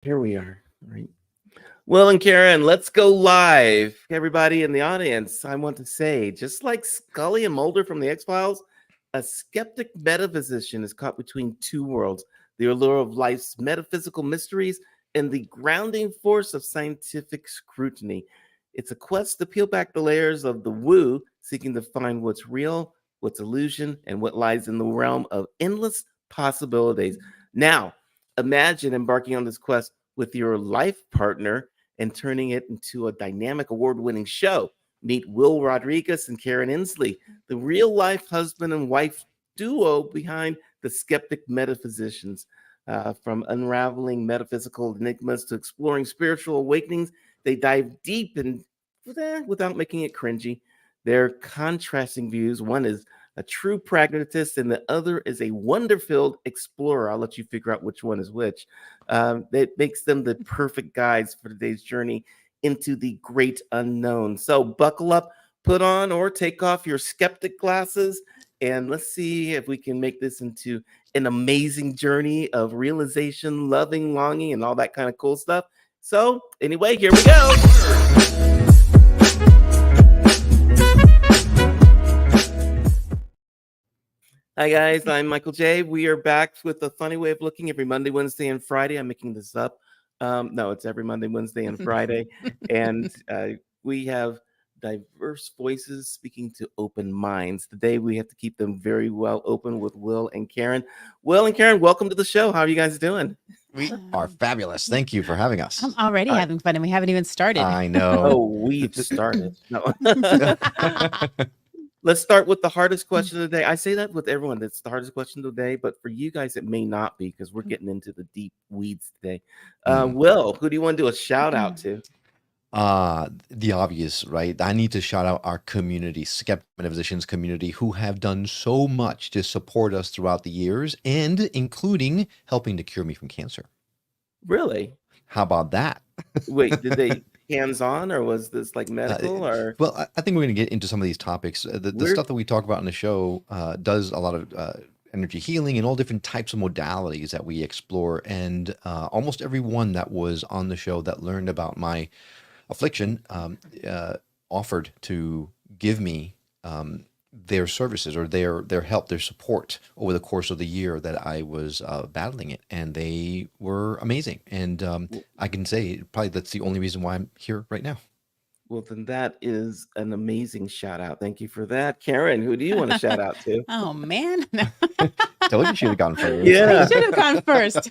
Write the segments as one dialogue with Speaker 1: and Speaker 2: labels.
Speaker 1: Here we are. Right. Will and Karen, let's go live. Everybody in the audience, I want to say, just like Scully and Mulder from the X-Files, a skeptic metaphysician is caught between two worlds, the allure of life's metaphysical mysteries and the grounding force of scientific scrutiny. It's a quest to peel back the layers of the woo, seeking to find what's real, what's illusion, and what lies in the realm of endless possibilities. Now, imagine embarking on this quest with your life partner and turning it into a dynamic award-winning show. Meet Will Rodriguez and Karen Endsley, the real-life husband and wife duo behind the Skeptic Metaphysicians. From unraveling metaphysical enigmas to exploring spiritual awakenings, they dive deep and without making it cringy. Their contrasting views, one is a true pragmatist, and the other is a wonder-filled explorer. I'll let you figure out which one is which. That makes them the perfect guides for today's journey into the great unknown. So buckle up, put on or take off your skeptic glasses, and let's see if we can make this into an amazing journey of realization, loving, longing, and all that kind of cool stuff. So anyway, here we go. Hi guys, I'm Michael J. We are back with a funny way of looking every Monday, Wednesday, and Friday. I'm making this up. No, it's every Monday, Wednesday, and Friday. And we have diverse voices speaking to open minds. Today we have to keep them very well open with Will and Karen. Will and Karen, welcome to the show. How are you guys doing?
Speaker 2: We are fabulous. Thank you for having us.
Speaker 3: I'm already having fun, and we haven't even started.
Speaker 2: I know.
Speaker 1: Oh, we've started. No. Let's start with the hardest question of the day. I say that with everyone. That's the hardest question of the day, but for you guys, it may not be because we're getting into the deep weeds today. Will, who do you want to do a shout out to?
Speaker 2: The obvious, right? I need to shout out our community, Skeptic Metaphysicians community, who have done so much to support us throughout the years, and including helping to cure me from cancer.
Speaker 1: Really?
Speaker 2: How about that?
Speaker 1: Wait, did they hands-on, or was this like medical? Or
Speaker 2: Well, I think we're going to get into some of these topics. The stuff that we talk about in the show does a lot of energy healing and all different types of modalities that we explore. And almost everyone that was on the show that learned about my affliction offered to give me their services or their help, their support over the course of the year that I was battling it, and they were amazing. And I can say probably that's the only reason why I'm here right now.
Speaker 1: well, then that is an amazing shout out. Thank you for that. Karen, who do you want to shout out to?
Speaker 3: Oh, man.
Speaker 2: Told you she would have gone first.
Speaker 1: Yeah.
Speaker 3: I should have gone first.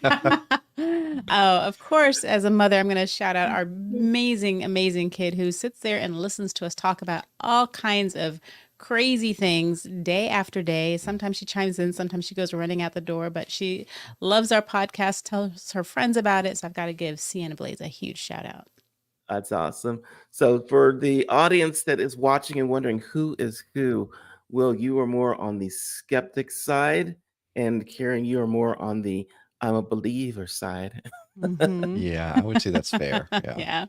Speaker 3: Oh, of course, as a mother, I'm going to shout out our amazing, amazing kid who sits there and listens to us talk about all kinds of crazy things day after day. Sometimes she chimes in, sometimes she goes running out the door, but she loves our podcast, tells her friends about it. So I've got to give Sienna Blaze a huge shout out.
Speaker 1: That's awesome. So for the audience that is watching and wondering who is who, Will, you are more on the skeptic side, and Karen, you are more on the I'm a believer side.
Speaker 2: Yeah, I would say that's fair.
Speaker 3: Yeah,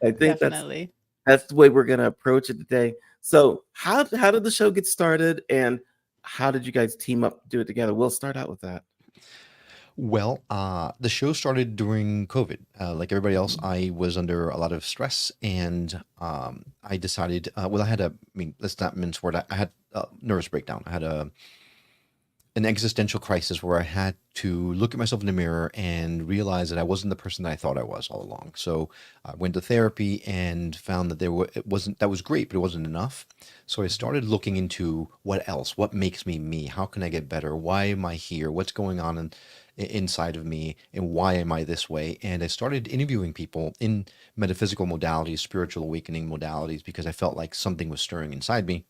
Speaker 1: I think
Speaker 3: definitely.
Speaker 1: that's the way we're gonna approach it today. So how did the show get started, and how did you guys team up to do it together? We'll start out with that.
Speaker 2: Well, the show started during COVID. Like everybody else, I was under a lot of stress, and I decided. Well, I mean, let's not mince word. I had a nervous breakdown. I had an existential crisis where I had to look at myself in the mirror and realize that I wasn't the person that I thought I was all along. So I went to therapy and found that that was great, but it wasn't enough. So I started looking into what else, what makes me me, how can I get better, why am I here, what's going on inside of me, and why am I this way? And I started interviewing people in metaphysical modalities, spiritual awakening modalities, because I felt like something was stirring inside me.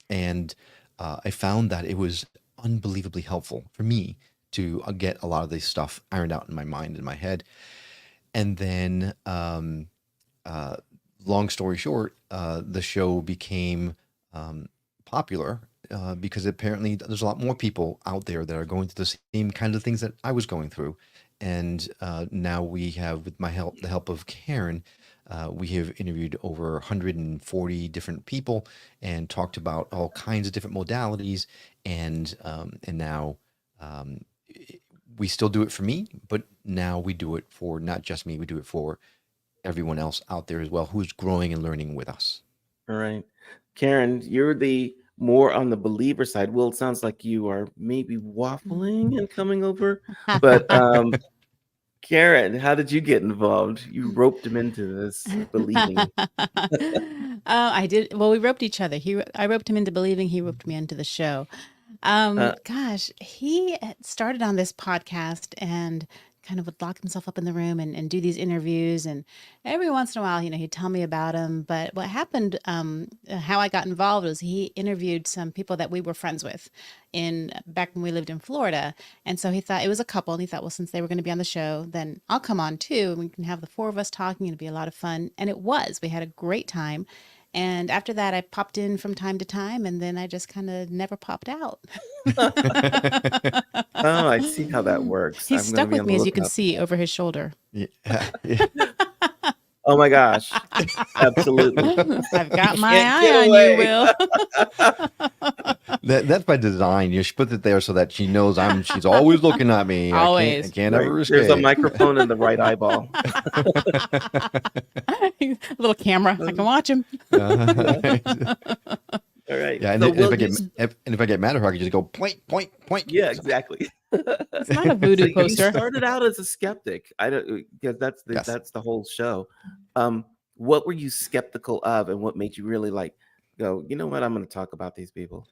Speaker 2: And I found that it was unbelievably helpful for me to get a lot of this stuff ironed out in my mind and my head. And then, long story short, the show became popular because apparently there's a lot more people out there that are going through the same kind of things that I was going through. And now we have, with the help of Karen, we have interviewed over 140 different people and talked about all kinds of different modalities. And now we still do it for me, but now we do it for not just me, we do it for everyone else out there as well who's growing and learning with us.
Speaker 1: All right. Karen, you're the more on the believer side. Well, it sounds like you are maybe waffling and coming over, but Karen, how did you get involved? You roped him into this believing.
Speaker 3: I did. Well, we roped each other. I roped him into believing. He roped me into the show. Gosh, he had started on this podcast and kind of would lock himself up in the room and do these interviews. And every once in a while, he'd tell me about them. But what happened, how I got involved was he interviewed some people that we were friends with back when we lived in Florida. And so he thought it was a couple, and he thought, well, since they were going to be on the show, then I'll come on too, and we can have the four of us talking. It'd be a lot of fun. And it was. We had a great time. And after that, I popped in from time to time, and then I just kind of never popped out.
Speaker 1: Oh, I see how that works.
Speaker 3: He's
Speaker 1: I'm
Speaker 3: stuck
Speaker 1: gonna be
Speaker 3: with
Speaker 1: on
Speaker 3: me,
Speaker 1: the
Speaker 3: as you can
Speaker 1: lookout.
Speaker 3: see over his shoulder.
Speaker 2: Yeah. Yeah.
Speaker 1: Oh my gosh. Absolutely.
Speaker 3: I've got my
Speaker 1: Can't get
Speaker 3: eye on
Speaker 1: away.
Speaker 3: you, Will.
Speaker 2: That's by design. You should put it there so that she knows she's always looking at me.
Speaker 3: Always.
Speaker 2: I can't
Speaker 1: Right.
Speaker 2: ever
Speaker 1: There's a
Speaker 2: escape.
Speaker 1: microphone in the right eyeball.
Speaker 3: Little camera. I can watch him.
Speaker 1: All right.
Speaker 2: Yeah, and,
Speaker 1: So
Speaker 2: if I
Speaker 1: will
Speaker 2: get
Speaker 1: you-
Speaker 2: if I get mad at her, I can just go point, point, point.
Speaker 1: yeah, exactly.
Speaker 3: It's not a voodoo
Speaker 1: So you
Speaker 3: poster.
Speaker 1: started out as a skeptic. I don't because
Speaker 2: Yes.
Speaker 1: that's the whole show. What were you skeptical of, and what made you really go, you know what, I'm going to talk about these people?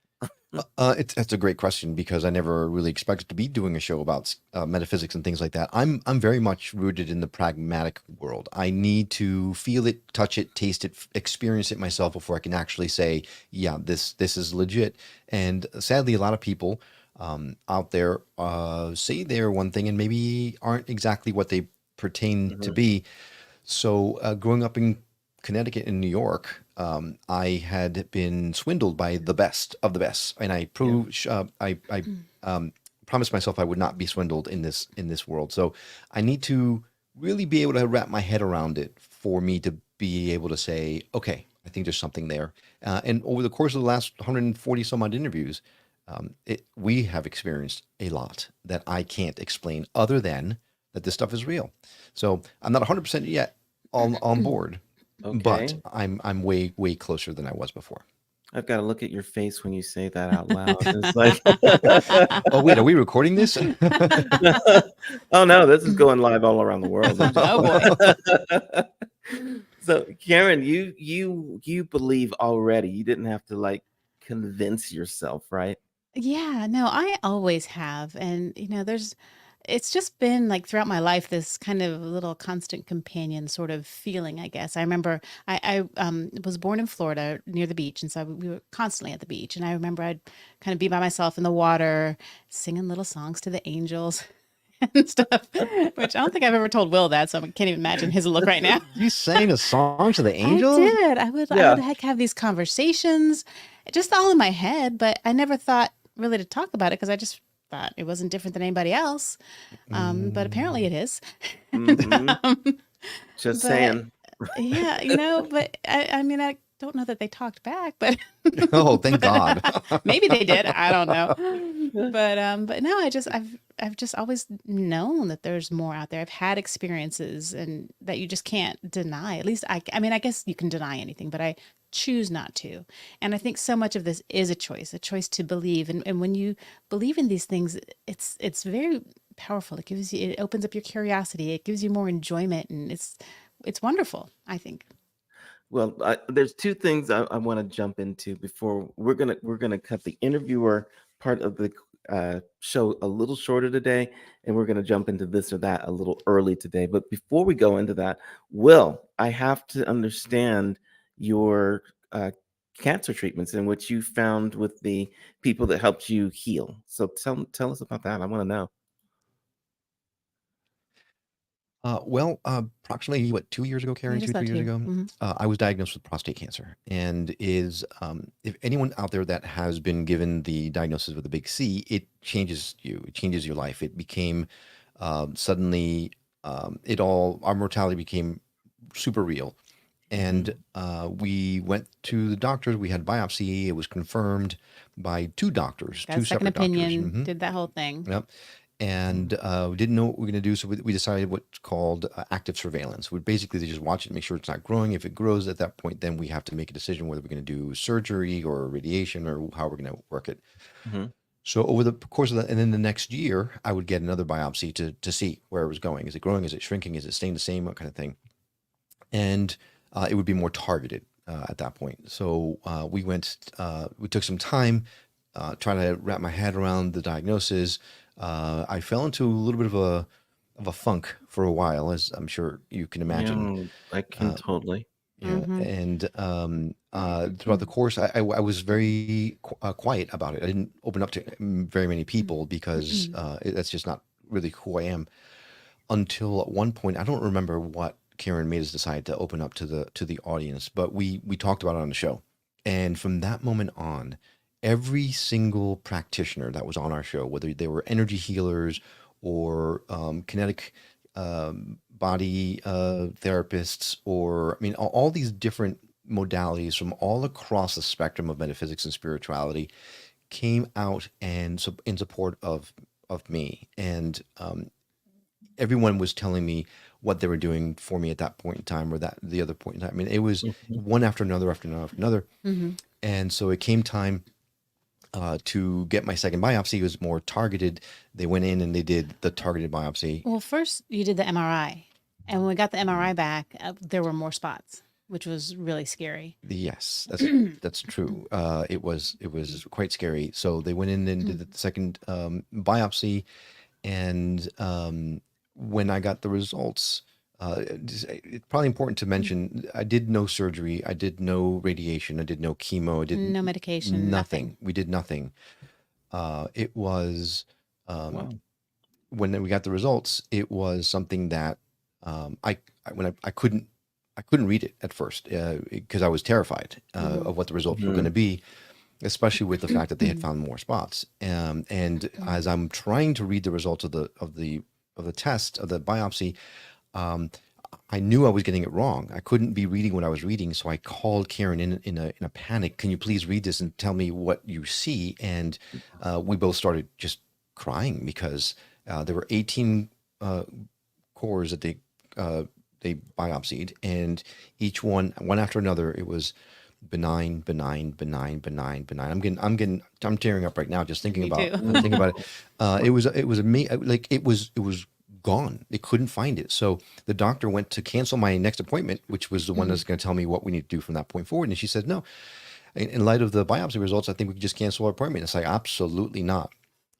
Speaker 2: That's a great question because I never really expected to be doing a show about metaphysics and things like that. I'm very much rooted in the pragmatic world. I need to feel it, touch it, taste it, experience it myself before I can actually say, yeah, this is legit. And sadly, a lot of people out there say they're one thing and maybe aren't exactly what they pertain to be. So growing up in Connecticut and New York, I had been swindled by the best of the best, and I promised myself I would not be swindled in this world. So I need to really be able to wrap my head around it for me to be able to say, okay, I think there's something there. And over the course of the last 140 some odd interviews, we have experienced a lot that I can't explain other than that this stuff is real. So I'm not 100% yet on board,
Speaker 1: Okay.
Speaker 2: but I'm way closer than I was before.
Speaker 1: I've got to look at your face when you say that out loud. It's like,
Speaker 2: Oh wait, are we recording this?
Speaker 1: oh no, this is going live all around the world.
Speaker 3: Oh,
Speaker 1: So Karen, you believe already. You didn't have to convince yourself, right?
Speaker 3: Yeah, no, I always have. And, it's just been throughout my life, this kind of little constant companion sort of feeling, I guess. I remember I was born in Florida near the beach. And so we were constantly at the beach. And I remember I'd kind of be by myself in the water, singing little songs to the angels and stuff, which I don't think I've ever told Will that. So I can't even imagine his look right now.
Speaker 2: You sang a song to the angels?
Speaker 3: I did. I would
Speaker 1: Yeah.
Speaker 3: have these conversations just all in my head, but I never thought really to talk about it because I just thought it wasn't different than anybody else. But apparently it is.
Speaker 1: Mhm. Just
Speaker 3: But
Speaker 1: saying.
Speaker 3: yeah, but I mean, I don't know that they talked back, but
Speaker 2: Oh, thank God.
Speaker 3: maybe they did. I don't know. But no, I've just always known that there's more out there. I've had experiences and that you just can't deny. At least I mean, I guess you can deny anything, but I choose not to. And I think so much of this is a choice to believe. And when you believe in these things, it's very powerful. It opens up your curiosity. It gives you more enjoyment, and it's wonderful, I think.
Speaker 1: Well, there's two things I want to jump into before we're gonna cut the interviewer part of the show a little shorter today, and we're gonna jump into this or that a little early today. But before we go into that, Will, I have to understand your cancer treatments and what you found with the people that helped you heal. So tell us about that. I want to know.
Speaker 2: Well, approximately 2 years ago, Karen,
Speaker 3: Just
Speaker 2: two,
Speaker 3: about
Speaker 2: 3 years
Speaker 3: two.
Speaker 2: ago,
Speaker 3: Mhm.
Speaker 2: I was diagnosed with prostate cancer, and if anyone out there that has been given the diagnosis with a big C, it changes you. It changes your life. It became suddenly our mortality became super real, and we went to the doctors. We had biopsy. It was confirmed by two doctors,
Speaker 3: Got
Speaker 2: two
Speaker 3: a second
Speaker 2: separate doctors.
Speaker 3: opinion,
Speaker 2: Mhm.
Speaker 3: did that whole thing.
Speaker 2: Yep. and we didn't know what we were going to do. So we decided what's called active surveillance. We basically just watch it, make sure it's not growing. If it grows at that point, then we have to make a decision whether we're going to do surgery or radiation or how we're going to work it.
Speaker 1: Mhm.
Speaker 2: So over the course of that, and then the next year, I would get another biopsy to see where it was going. Is it growing? Is it shrinking? Is it staying the same? What kind of thing? And it would be more targeted at that point. So we took some time trying to wrap my head around the diagnosis. I fell into a little bit of a funk for a while, as I'm sure you can imagine.
Speaker 1: Yeah, I can totally.
Speaker 2: Yeah,
Speaker 3: Mhm.
Speaker 2: and throughout the course, I was very quiet about it. I didn't open up to very many people because that's just not really who I am. Until at one point, I don't remember what Karen made us decide to open up to the audience, but we talked about it on the show, and from that moment on, every single practitioner that was on our show, whether they were energy healers or kinetic body therapists, or I mean, all these different modalities from all across the spectrum of metaphysics and spirituality came out and in support of me, and everyone was telling me what they were doing for me at that point in time or that the other point in time. I mean, it was
Speaker 1: Mhm.
Speaker 2: one after another after another after another,
Speaker 3: Mhm.
Speaker 2: and so it came time to get my second biopsy. It was more targeted. They went in and they did the targeted biopsy.
Speaker 3: Well, first you did the MRI, and when we got the MRI back, there were more spots, which was really scary.
Speaker 2: Yes, that's true. It was quite scary. So they went in and did the second biopsy, and when I got the results, it's probably important to mention I did no surgery, I did no radiation, I did no chemo, I did
Speaker 3: No medication, nothing.
Speaker 2: We did nothing. It was
Speaker 1: Wow.
Speaker 2: when we got the results, it was something that I couldn't read it at first because I was terrified of what the results were going to
Speaker 1: Mhm.
Speaker 2: be, especially with the fact that they had found more spots. And as I'm trying to read the results of the test of the biopsy, um, I knew I was getting it wrong. I couldn't be reading what I was reading, so I called Karen in a panic. Can you please read this and tell me what you see? And we both started just crying because there were 18 cores that they biopsied, and each one after another, it was benign, benign, benign, benign, benign. I'm tearing up right now just thinking
Speaker 3: Me
Speaker 2: about
Speaker 3: too.
Speaker 2: thinking about it. It was amazing. Like it was gone. They couldn't find it. So the doctor went to cancel my next appointment, which was the one that's going to tell me what we need to do from that point forward. And she said, no, in light of the biopsy results, I think we could just cancel our appointment. It's like, absolutely not.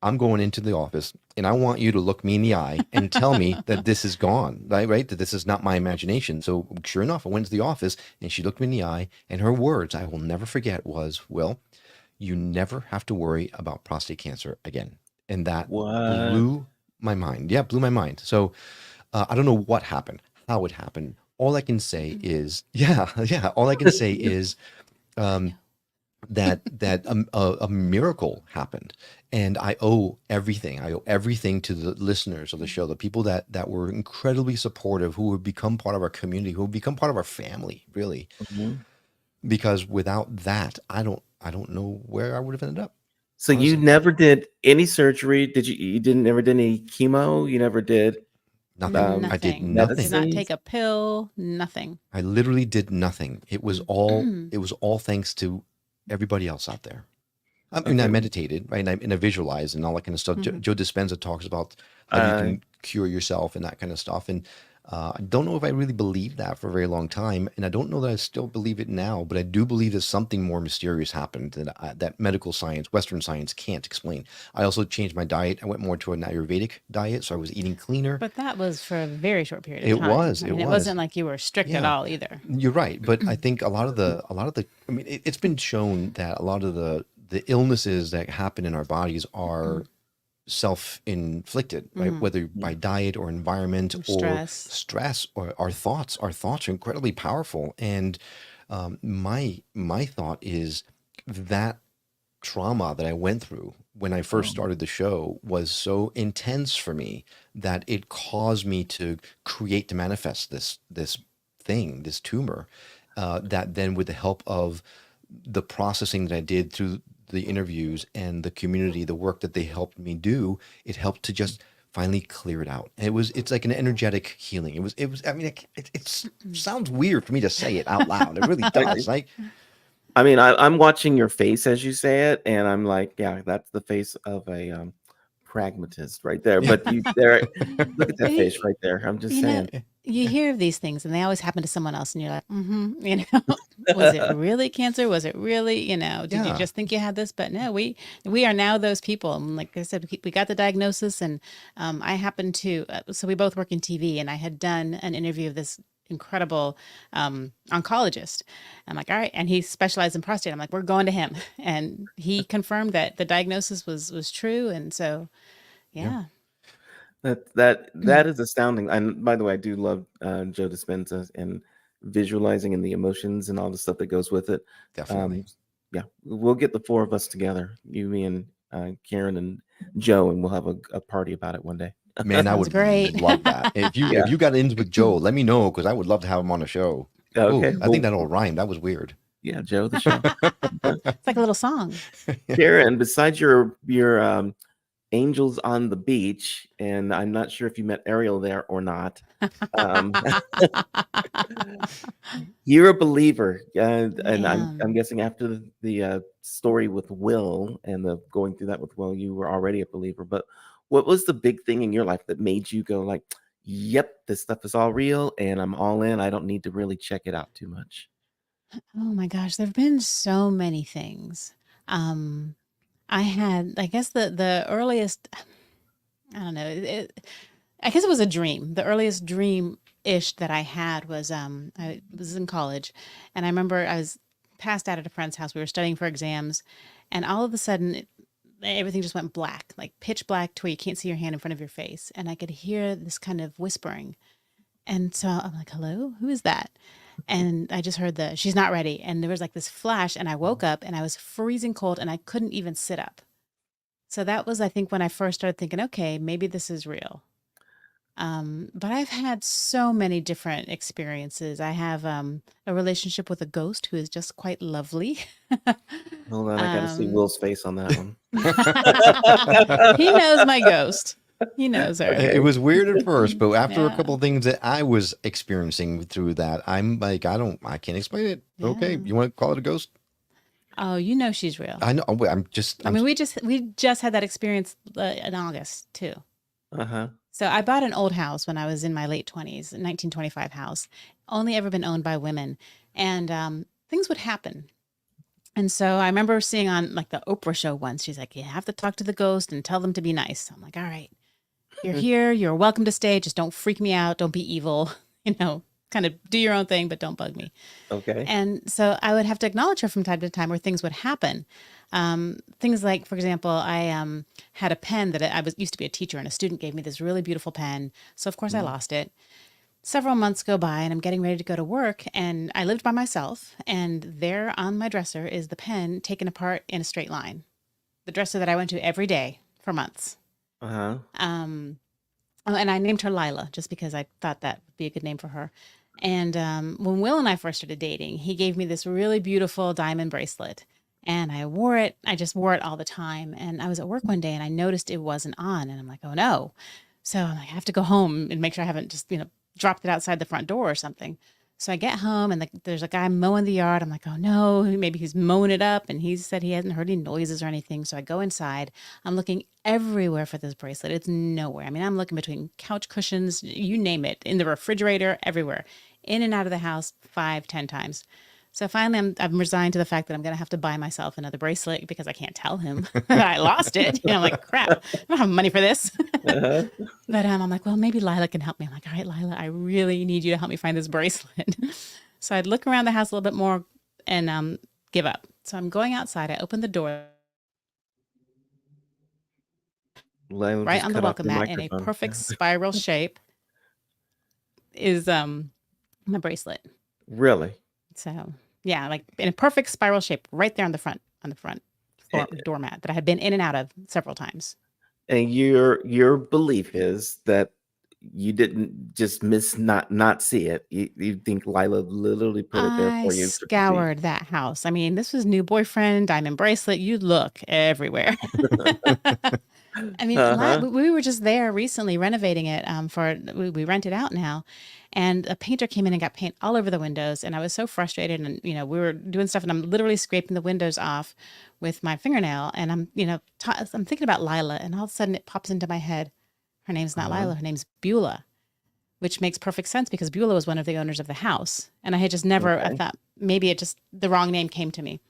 Speaker 2: I'm going into the office and I want you to look me in the eye and tell me that this is gone, right? That this is not my imagination. So sure enough, I went to the office and she looked me in the eye, and her words, I will never forget, was, Will, you never have to worry about prostate cancer again. And that
Speaker 1: What?
Speaker 2: blew my mind. Yeah, blew my mind. So I don't know what happened, how it happened. All I can say is, yeah, yeah. All I can say is, um, that a miracle happened, and I owe everything. I owe everything to the listeners of the show, the people that were incredibly supportive, who have become part of our community, who have become part of our family, really.
Speaker 1: Mhm.
Speaker 2: Because without that, I don't know where I would have ended up.
Speaker 1: So you
Speaker 2: Honestly,
Speaker 1: never did any surgery? Did you? You didn't never did any chemo? You never did
Speaker 2: nothing. I did
Speaker 3: Nothing. Did
Speaker 2: nothing.
Speaker 3: not take
Speaker 1: medicines?
Speaker 3: a pill, nothing.
Speaker 2: I literally did nothing. It was
Speaker 3: Mm.
Speaker 2: all it was all thanks to everybody else out there. I mean, I
Speaker 1: Okay.
Speaker 2: meditated, right? And I visualized and all that kind of stuff.
Speaker 3: Mhm.
Speaker 2: Joe Dispenza talks about how you
Speaker 1: Uh,
Speaker 2: can cure yourself and that kind of stuff. And I don't know if I really believed that for a very long time, and I don't know that I still believe it now. But I do believe that something more mysterious happened that medical science, Western science, can't explain. I also changed my diet. I went more to an Ayurvedic diet, so I was eating cleaner.
Speaker 3: But that was for a very short period of
Speaker 2: It
Speaker 3: time.
Speaker 2: was,
Speaker 3: I
Speaker 2: it
Speaker 3: mean, it
Speaker 2: was,
Speaker 3: wasn't like you were strict at
Speaker 2: yeah.
Speaker 3: all either.
Speaker 2: You're right, but I think a lot of the I mean, it's been shown that a lot of the illnesses that happen in our bodies are self-inflicted, right?
Speaker 3: Mhm.
Speaker 2: Whether by diet or environment
Speaker 3: Or
Speaker 2: or
Speaker 3: stress.
Speaker 2: stress or our thoughts. Our thoughts are incredibly powerful, and my thought is that trauma that I went through when I first
Speaker 1: oh,
Speaker 2: started the show was so intense for me that it caused me to create to manifest this thing, this tumor, that then with the help of the processing that I did through the interviews and the community, the work that they helped me do, it helped to just finally clear it out. And it's like an energetic healing. I mean, it sounds weird for me to say it out loud. It really does. Like,
Speaker 1: I mean, I'm watching your face as you say it, and I'm like, yeah, that's the face of a pragmatist right there. But look at that face right there. I'm just saying.
Speaker 3: You hear of these things, and they always happen to someone else, and you're like, was it really cancer? Was it really, did you just think you had this? But no, we are now those people. And like I said, we got the diagnosis, and I happened to, so we both work in TV, and I had done an interview of this incredible oncologist. I'm like, all right. And he specialized in prostate. I'm like, we're going to him. And he confirmed that the diagnosis was true. And so, yeah.
Speaker 1: That is astounding. And by the way, I do love Joe Dispenza and visualizing and the emotions and all the stuff that goes with it.
Speaker 2: Definitely.
Speaker 1: Yeah, we'll get the four of us together, you, me, and Karen and Joe, and we'll have a party about it one day.
Speaker 2: Man, I
Speaker 3: Sounds
Speaker 2: would
Speaker 3: great.
Speaker 2: love that. If you got in with Joe, let me know, because I would love to have him on the show.
Speaker 1: Okay,
Speaker 2: Ooh, I think that'll rhyme. That was weird.
Speaker 1: Yeah, Joe, the show.
Speaker 3: It's like a little song.
Speaker 1: Karen, besides your angels on the beach, and I'm not sure if you met Ariel there or not. You're a believer, and I'm guessing after the story with Will and the going through that with Will, you were already a believer. But what was the big thing in your life that made you go like, "Yep, this stuff is all real, and I'm all in. I don't need to really check it out too much."
Speaker 3: Oh my gosh, there have been so many things. I guess the earliest, I don't know, I guess it was a dream. The earliest dream-ish that I had was, I was in college, and I remember I was passed out at a friend's house. We were studying for exams, and all of a sudden, everything just went black, like pitch black to where you can't see your hand in front of your face. And I could hear this kind of whispering. And so I'm like, hello, who is that? And I just heard she's not ready. And there was like this flash, and I woke up and I was freezing cold and I couldn't even sit up. So that was, I think, when I first started thinking, okay, maybe this is real. But I've had so many different experiences. I have a relationship with a ghost who is just quite lovely.
Speaker 1: Hold on, I gotta see Will's face on that one.
Speaker 3: He knows my ghost. He knows her.
Speaker 2: It was weird at first, but after a couple of things that I was experiencing through that, I'm like, I can't explain it.
Speaker 3: Yeah.
Speaker 2: Okay, you want to call it a ghost?
Speaker 3: Oh, you know she's real.
Speaker 2: I know.
Speaker 3: I mean, we just had that experience in August too.
Speaker 1: Uh-huh.
Speaker 3: So I bought an old house when I was in my late 20s, a 1925 house, only ever been owned by women, and things would happen. And so I remember seeing on like the Oprah show once, she's like, you have to talk to the ghost and tell them to be nice. So I'm like, all right, you're here, you're welcome to stay. Just don't freak me out. Don't be evil, kind of do your own thing, but don't bug me.
Speaker 1: Okay.
Speaker 3: And so I would have to acknowledge her from time to time where things would happen. Things like, for example, I had a pen that I used to be a teacher, and a student gave me this really beautiful pen. So of course I lost it. Several months go by, and I'm getting ready to go to work, and I lived by myself, and there on my dresser is the pen taken apart in a straight line. The dresser that I went to every day for months.
Speaker 1: Uh-huh.
Speaker 3: And I named her Lila just because I thought that would be a good name for her. And when Will and I first started dating, he gave me this really beautiful diamond bracelet, and I wore it. I just wore it all the time. And I was at work one day, and I noticed it wasn't on, and I'm like, oh no. So I'm like, I have to go home and make sure I haven't just, dropped it outside the front door or something. So I get home, and there's a guy mowing the yard. I'm like, oh no, maybe he's mowing it up. And he said he hasn't heard any noises or anything. So I go inside. I'm looking everywhere for this bracelet. It's nowhere. I mean, I'm looking between couch cushions, you name it, in the refrigerator, everywhere, in and out of the house 5-10 times. So finally, I'm resigned to the fact that I'm going to have to buy myself another bracelet because I can't tell him that I lost it. I'm like, crap, I don't have money for this.
Speaker 1: Uh-huh.
Speaker 3: But I'm like, well, maybe Lila can help me. I'm like, all right, Lila, I really need you to help me find this bracelet. So I'd look around the house a little bit more and give up. So I'm going outside. I open the door. Right on the welcome mat in a perfect spiral shape is my bracelet.
Speaker 1: Really?
Speaker 3: So yeah, like in a perfect spiral shape right there on the front doormat that I had been in and out of several times.
Speaker 1: And your belief is that you didn't just not see it. You think Lila literally put it there
Speaker 3: I
Speaker 1: for you to see.
Speaker 3: scoured that house. I mean, this was new boyfriend, diamond bracelet. You look everywhere. I mean,
Speaker 1: Uh-huh.
Speaker 3: we were just there recently renovating it. We rent it out now, and a painter came in and got paint all over the windows. And I was so frustrated. And we were doing stuff, and I'm literally scraping the windows off with my fingernail. And I'm thinking about Lila, and all of a sudden it pops into my head. Her name's not
Speaker 1: Uh-huh.
Speaker 3: Lila. Her name's Beulah, which makes perfect sense because Beulah was one of the owners of the house, and I had just never. I
Speaker 1: Okay.
Speaker 3: thought maybe the wrong name came to me.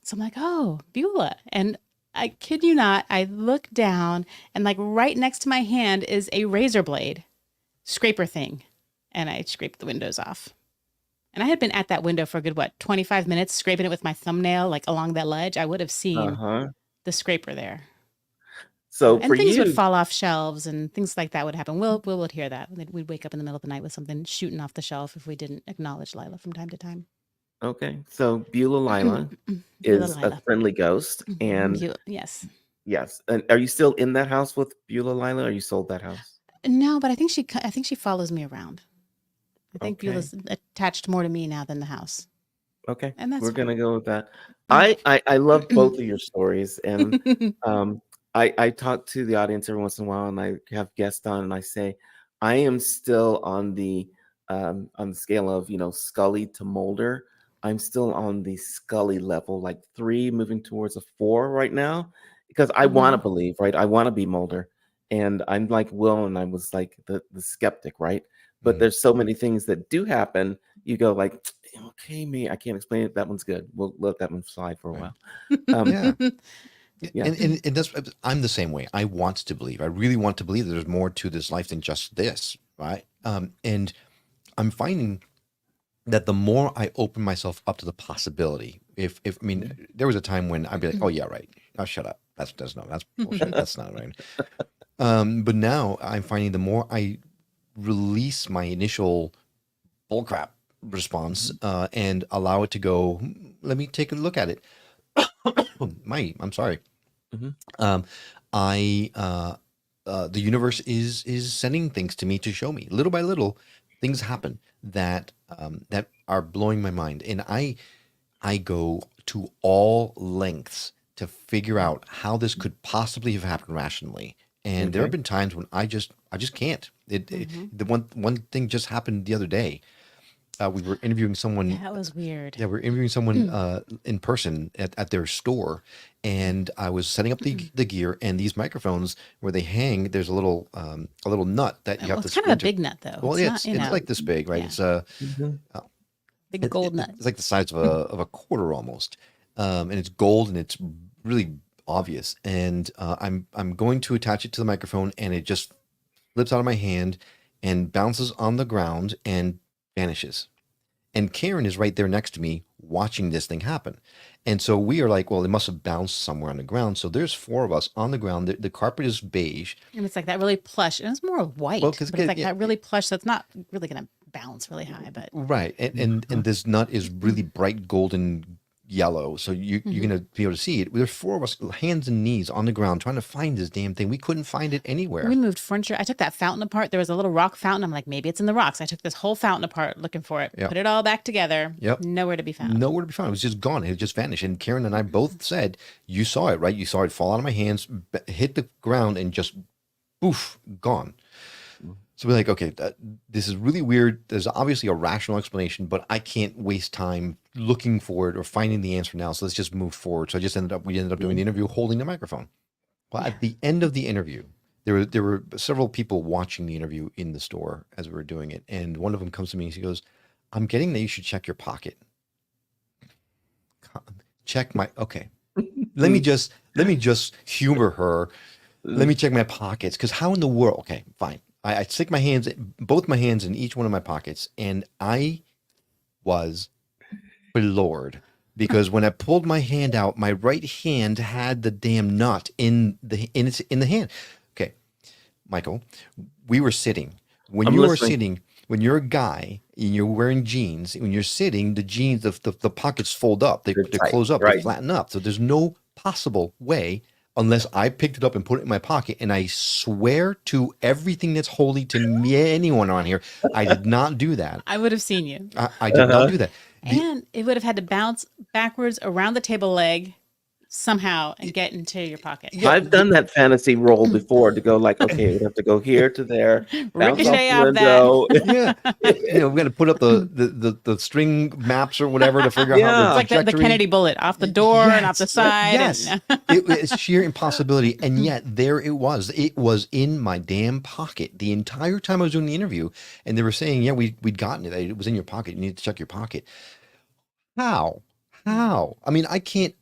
Speaker 3: So I'm like, oh, Beulah. And I kid you not, I look down and like right next to my hand is a razor blade scraper thing. And I scraped the windows off. And I had been at that window for a good, 25 minutes, scraping it with my thumbnail, like along that ledge. I would have seen
Speaker 1: Uh-huh.
Speaker 3: the scraper there.
Speaker 1: So for
Speaker 3: And things would
Speaker 1: you,
Speaker 3: fall off shelves and things like that would happen. Will would hear that. We'd wake up in the middle of the night with something shooting off the shelf if we didn't acknowledge Lila from time to time.
Speaker 1: okay. So Beulah Lila
Speaker 3: Beulah
Speaker 1: is a
Speaker 3: Lila.
Speaker 1: friendly ghost, and
Speaker 3: Yes.
Speaker 1: yes. And are you still in that house with Beulah Lila, or you sold that house?
Speaker 3: No, but I think she follows me around. I think
Speaker 1: Okay.
Speaker 3: Beulah's attached more to me now than the house.
Speaker 1: Okay.
Speaker 3: And that's
Speaker 1: We're
Speaker 3: fine.
Speaker 1: gonna go with that.
Speaker 3: Mm.
Speaker 1: I love both of your stories, and I talk to the audience every once in a while, and I have guests on, and I say I am still on the scale of Scully to Mulder. I'm still on the Scully level, like 3, moving towards a 4 right now, because I want to
Speaker 3: Mhm.
Speaker 1: believe, right? I want to be Mulder, and I'm like Will, and I was like the skeptic, right? But
Speaker 2: Mhm.
Speaker 1: there's so many things that do happen. You go like, okay, me, I can't explain it. That one's good. We'll let that one slide for a
Speaker 2: Right.
Speaker 1: while.
Speaker 2: Yeah.
Speaker 1: Yeah.
Speaker 2: And that's I'm the same way. I want to believe. I really want to believe that there's more to this life than just this, right? And I'm finding that the more I open myself up to the possibility, if I mean, there was a time when I'd be like, oh yeah, right. Oh, shut up. That's bullshit. That's not right. But now I'm finding the more I release my initial bullcrap response and allow it to go, let me take a look at it. I'm sorry.
Speaker 1: Mhm.
Speaker 2: I the universe is sending things to me to show me little by little. Things happen that that are blowing my mind, and I go to all lengths to figure out how this could possibly have happened rationally. And there have
Speaker 1: Okay.
Speaker 2: been times when I just can't.
Speaker 3: Mhm.
Speaker 2: The one thing just happened the other day. We were interviewing someone.
Speaker 3: That was weird.
Speaker 2: Yeah, we're interviewing someone in person at their store, and I was setting up the gear and these microphones where they hang. There's a little nut that you
Speaker 3: Well,
Speaker 2: have to
Speaker 3: it's kind of a
Speaker 2: screw into.
Speaker 3: big nut, though.
Speaker 2: Well,
Speaker 3: It's
Speaker 2: yeah,
Speaker 3: not,
Speaker 2: it's like this big, right?
Speaker 3: yeah,
Speaker 2: It's
Speaker 1: Mhm.
Speaker 3: big gold nut.
Speaker 2: it's like the size of a quarter almost, and it's gold and it's really obvious. And I'm going to attach it to the microphone, and it just slips out of my hand and bounces on the ground and vanishes. And Karen is right there next to me watching this thing happen. And so we are like, well, it must have bounced somewhere on the ground. So there's 4 of us on the ground. The carpet is beige.
Speaker 3: And it's like that really plush. And it's more white,
Speaker 2: Well, because
Speaker 3: but it's like
Speaker 2: yeah,
Speaker 3: that really plush that's not really going to bounce really high. But
Speaker 2: right. And this nut is really bright golden yellow. So you're gonna be able to see it. There's 4 of us hands and knees on the ground trying to find this damn thing. We couldn't find it anywhere.
Speaker 3: we moved furniture. I took that fountain apart. There was a little rock fountain. I'm like, maybe it's in the rocks. I took this whole fountain apart looking for it,
Speaker 2: Yep.
Speaker 3: put it all back together.
Speaker 2: Yep.
Speaker 3: Nowhere to be found.
Speaker 2: Nowhere to be found. It was just gone. It had just vanished. And Karen and I both said, you saw it, right? You saw it fall out of my hands, hit the ground, and just poof, gone. So we're like, okay, this is really weird. There's obviously a rational explanation, but I can't waste time looking for it or finding the answer now. So let's just move forward. So we ended up doing the interview holding the microphone. Well, at the end of the interview, there were several people watching the interview in the store as we were doing it. And one of them comes to me and he goes, I'm getting that you should check your pocket. Check my, okay. Let me just humor her. Let me check my pockets. Because how in the world? Okay, fine. I stick both my hands in each one of my pockets, and I was floored because when I pulled my hand out, my right hand had the damn nut in the hand. Okay, Michael, we were sitting. When
Speaker 1: I'm
Speaker 2: you are
Speaker 1: listening.
Speaker 2: sitting, when you're a guy and you're wearing jeans, when you're sitting, the jeans, the pockets fold up, they
Speaker 1: They're tight,
Speaker 2: close up,
Speaker 1: right.
Speaker 2: they flatten up. So there's no possible way unless I picked it up and put it in my pocket. And I swear to everything that's holy to me, anyone on here, I did not do that.
Speaker 3: I would have seen you.
Speaker 2: I did not
Speaker 1: Uh-huh.
Speaker 2: do that.
Speaker 3: And it would have had to bounce backwards around the table leg somehow and get into your pocket.
Speaker 2: Yeah,
Speaker 1: I've done that fantasy roll before to go like, okay, we have to go here to there, bounce off
Speaker 3: Ricochet
Speaker 1: the
Speaker 3: off
Speaker 1: window.
Speaker 2: yeah. We got to put up the string maps or whatever to figure out how
Speaker 1: Yeah.
Speaker 2: the
Speaker 3: It's like the
Speaker 2: trajectory.
Speaker 3: Kennedy bullet off the door and off the
Speaker 2: Yes,
Speaker 3: side.
Speaker 2: yes.
Speaker 3: And,
Speaker 2: It's sheer impossibility. And yet there it was. It was in my damn pocket the entire time I was doing the interview. And they were saying, yeah, we'd gotten it. It was in your pocket. You need to check your pocket. How? How? I mean,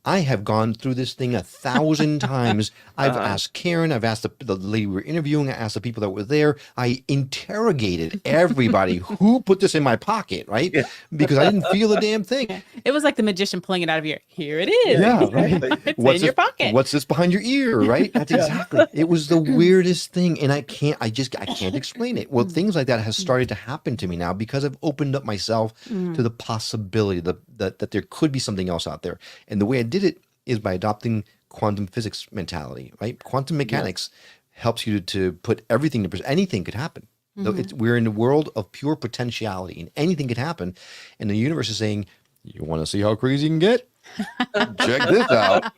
Speaker 2: I have gone through this thing 1,000 times. I've asked Karen, I've asked the lady we were interviewing, I asked the people that were there. I interrogated everybody who put this in my pocket, right?
Speaker 1: Yeah.
Speaker 2: Because I didn't feel a damn thing.
Speaker 3: it was like the magician pulling it out of your. Here it is.
Speaker 2: Yeah, right.
Speaker 3: It's in your pocket.
Speaker 2: What's this behind your ear, right? That's exactly. It was the weirdest thing, and I can't explain it. Well, things like that has started to happen to me now because I've opened up myself to the possibility that there could be something else out there. And the way I did it is by adopting quantum physics mentality, right? Quantum mechanics helps you to put everything to anything could happen. So we're in a world of pure potentiality, and anything could happen. And the universe is saying, "You want to see how crazy you can get? Check this out."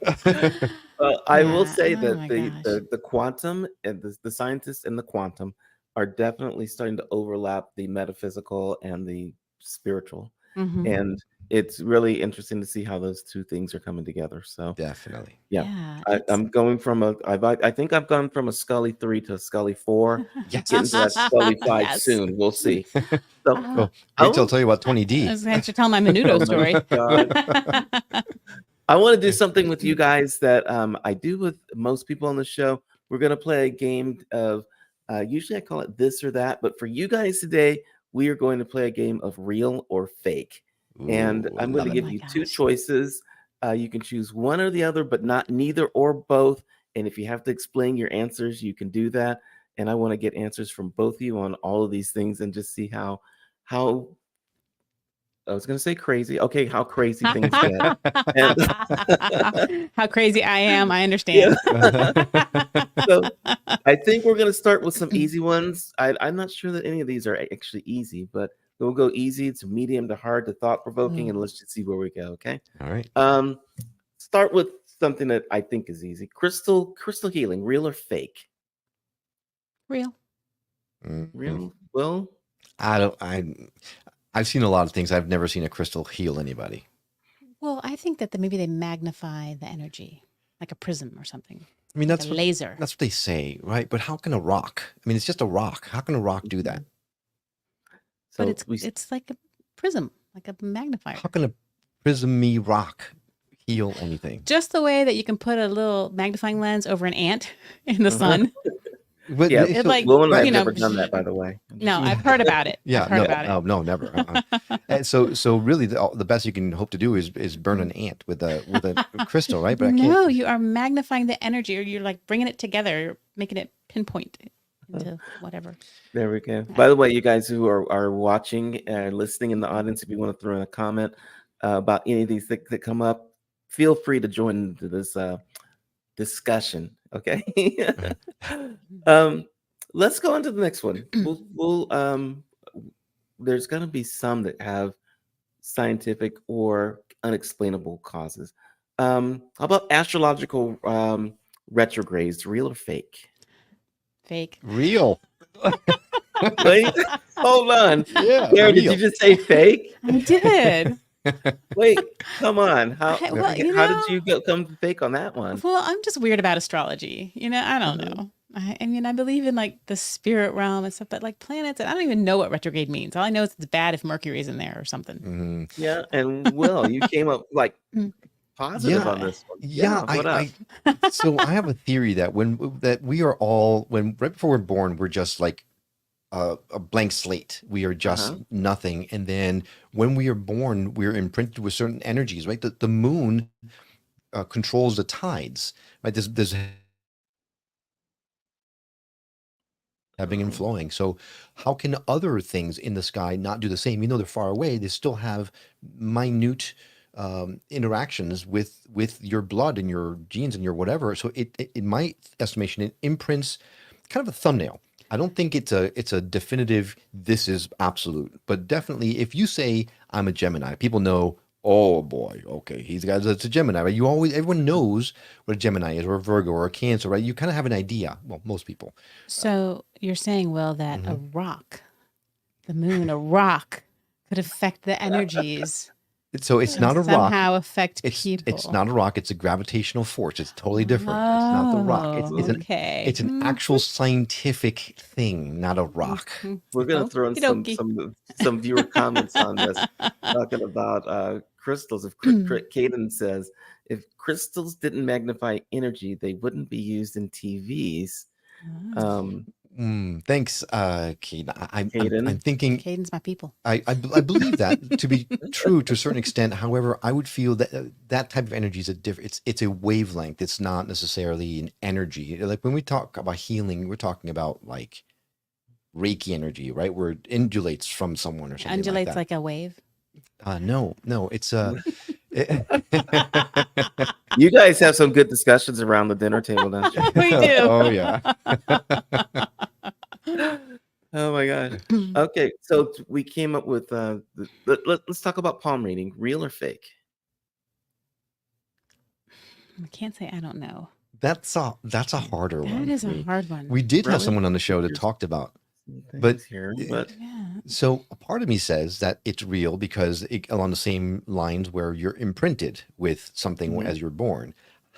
Speaker 1: I will
Speaker 3: Yeah.
Speaker 1: say
Speaker 3: Oh
Speaker 1: that
Speaker 3: my
Speaker 1: the quantum and the scientists and the quantum are definitely starting to overlap the metaphysical and the spiritual.
Speaker 3: Mhm.
Speaker 1: And it's really interesting to see how those two things are coming together. So
Speaker 2: Definitely.
Speaker 1: yeah,
Speaker 3: Yeah.
Speaker 1: I'm going from I think I've gone from a Scully 3 to a Scully 4.
Speaker 2: Yes.
Speaker 1: Getting to that Scully 5
Speaker 3: Yes.
Speaker 1: soon. We'll see. So
Speaker 2: Oh,
Speaker 1: I
Speaker 2: wait till I
Speaker 1: will-
Speaker 2: tell you about 20D.
Speaker 3: Thanks for telling my Menudo
Speaker 1: Oh my
Speaker 3: story.
Speaker 1: God. I want to do something with you guys that I do with most people on the show. We're going to play a game of, usually I call it this or that, but for you guys today, we are going to play a game of real or fake. And
Speaker 2: Ooh,
Speaker 1: I'm going to
Speaker 2: love
Speaker 1: give
Speaker 3: Oh my
Speaker 1: you two
Speaker 3: gosh.
Speaker 1: choices. You can choose one or the other, but not neither or both. And if you have to explain your answers, you can do that. And I want to get answers from both of you on all of these things and just see how I was going to say crazy. Okay, how crazy things get. And
Speaker 3: How crazy I am. I understand.
Speaker 1: so I think we're going to start with some easy ones. I'm not sure that any of these are actually easy, but we'll go easy to medium to hard to thought provoking, and let's just see where we go. Okay.
Speaker 2: All right.
Speaker 1: Start with something that I think is easy. Crystal healing, real or fake?
Speaker 3: Real.
Speaker 1: Real. Well,
Speaker 2: I've seen a lot of things. I've never seen a crystal heal anybody.
Speaker 3: Well, I think that maybe they magnify the energy like a prism or something.
Speaker 2: I mean,
Speaker 3: Like
Speaker 2: that's
Speaker 3: a
Speaker 2: what,
Speaker 3: laser.
Speaker 2: that's what they say, right? But how can a rock? I mean, it's just a rock. How can a rock do that?
Speaker 1: so
Speaker 3: But it's like a prism, like a magnifier.
Speaker 2: How can a prismy rock heal anything?
Speaker 3: Just the way that you can put a little magnifying lens over an ant in the sun.
Speaker 2: But
Speaker 1: yeah,
Speaker 3: It like,
Speaker 1: Will and I have
Speaker 3: you know,
Speaker 1: never done that, by the way.
Speaker 3: No, I've heard about it.
Speaker 2: yeah,
Speaker 3: I've heard about it.
Speaker 2: no, never. And so really, the best you can hope to do is burn an ant with a crystal, right? But I can't.
Speaker 3: No, you are magnifying the energy, or you're like bringing it together, you're making it pinpoint into whatever.
Speaker 1: There we go. By the way, you guys who are watching and listening in the audience, if you want to throw in a comment about any of these things that come up, feel free to join into this discussion. Okay. Let's go on to the next one. We'll there's going to be some that have scientific or unexplainable causes. How about astrological retrogrades, real or fake?
Speaker 3: Fake.
Speaker 2: Real.
Speaker 1: Wait, hold on.
Speaker 2: Yeah.
Speaker 1: Karen, did
Speaker 2: real.
Speaker 1: you just say fake?
Speaker 3: I did.
Speaker 1: Wait, come on. How
Speaker 3: Well, you
Speaker 1: how
Speaker 3: know-
Speaker 1: did you come to fake on that one?
Speaker 3: Well, I'm just weird about astrology. I don't know. I mean, I believe in like the spirit realm and stuff, but like planets, and I don't even know what retrograde means. All I know is it's bad if Mercury is in there or something.
Speaker 2: Mhm.
Speaker 1: Yeah, and Will, you came up like positive
Speaker 2: Yeah.
Speaker 1: on this one.
Speaker 2: Yeah,
Speaker 1: what up?
Speaker 2: So I have a theory that we are all right before we're born, we're just like a blank slate. We are just nothing, and then when we are born, we're imprinted with certain energies. Right, the moon controls the tides. Right, there's ebbing and flowing. So how can other things in the sky not do the same? Even though they're far away, they still have minute interactions with your blood and your genes and your whatever. So it in my estimation, it imprints kind of a thumbnail. I don't think it's a definitive, this is absolute, but definitely if you say I'm a Gemini, people know, oh boy, okay, it's a Gemini, right? Everyone knows what a Gemini is, or a Virgo, or a Cancer, right? You kind of have an idea. Well, most people.
Speaker 3: So you're saying, Will, that a
Speaker 2: Mhm.
Speaker 3: rock, the moon, a rock could affect the energies
Speaker 2: So it's
Speaker 3: and
Speaker 2: not a rock.
Speaker 3: somehow affect
Speaker 2: It's
Speaker 3: people.
Speaker 2: not a rock. It's a gravitational force. It's totally different. It's not the rock. It's
Speaker 3: Oh, okay.
Speaker 2: it's an actual scientific thing, not a rock.
Speaker 1: We're gonna throw in
Speaker 3: Okey-dokey.
Speaker 1: some viewer comments on this, talking about crystals. If Caden says if crystals didn't magnify energy, they wouldn't be used in TVs.
Speaker 2: Thanks, Kate. I'm
Speaker 1: Caden.
Speaker 2: thinking.
Speaker 3: Caden's my people.
Speaker 2: I believe that to be true to a certain extent. However, I would feel that that type of energy is a different. It's a wavelength. It's not necessarily an energy. Like when we talk about healing, we're talking about like Reiki energy, right? Where it undulates from someone or something
Speaker 3: Undulates
Speaker 2: like
Speaker 3: like a wave.
Speaker 2: that. No, it's
Speaker 1: You guys have some good discussions around the dinner table, don't you?
Speaker 3: We do.
Speaker 2: Oh yeah.
Speaker 1: Oh my gosh. Okay, so we came up with let's talk about palm reading, real or fake?
Speaker 3: I can't say I don't know.
Speaker 2: That's a harder
Speaker 3: That
Speaker 2: one.
Speaker 3: is a hard one.
Speaker 2: We did have
Speaker 1: Really?
Speaker 2: someone on the show that
Speaker 1: There's
Speaker 2: talked about.
Speaker 1: some
Speaker 2: But
Speaker 1: things here, but
Speaker 3: Yeah.
Speaker 2: So a part of me says that it's real because along the same lines where you're imprinted with something
Speaker 1: Mhm.
Speaker 2: as you're born.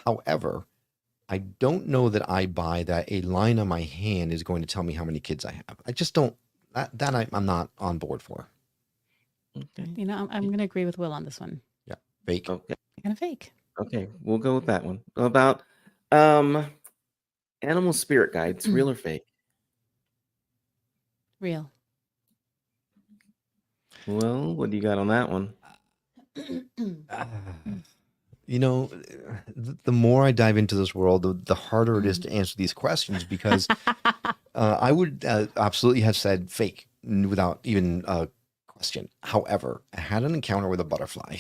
Speaker 2: However, I don't know that I buy that a line on my hand is going to tell me how many kids I have. I just don't. I'm not on board for.
Speaker 1: okay.
Speaker 3: You know, I'm going to agree with Will on this one.
Speaker 2: Yeah, fake.
Speaker 1: Okay.
Speaker 3: Kind of fake.
Speaker 1: Okay, we'll go with that one. About animal spirit guides, real or fake?
Speaker 3: Real.
Speaker 1: Well, what do you got on that one?
Speaker 2: You know, the more I dive into this world, the harder it is to answer these questions because I would absolutely have said fake without even a question. However, I had an encounter with a butterfly.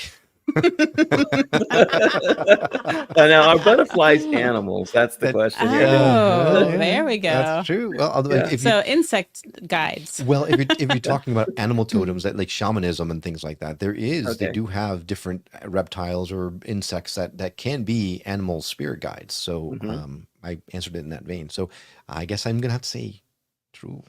Speaker 1: Now, are butterflies animals? That's the question here.
Speaker 3: Oh, there we go.
Speaker 2: That's true. Well, although
Speaker 1: Yeah.
Speaker 2: if
Speaker 3: So insect guides.
Speaker 2: well, if you're talking about animal totems that like shamanism and things like that, they
Speaker 1: Okay.
Speaker 2: do have different reptiles or insects that can be animal spirit guides. So
Speaker 1: Mhm.
Speaker 2: I answered it in that vein. So I guess I'm gonna have to say true.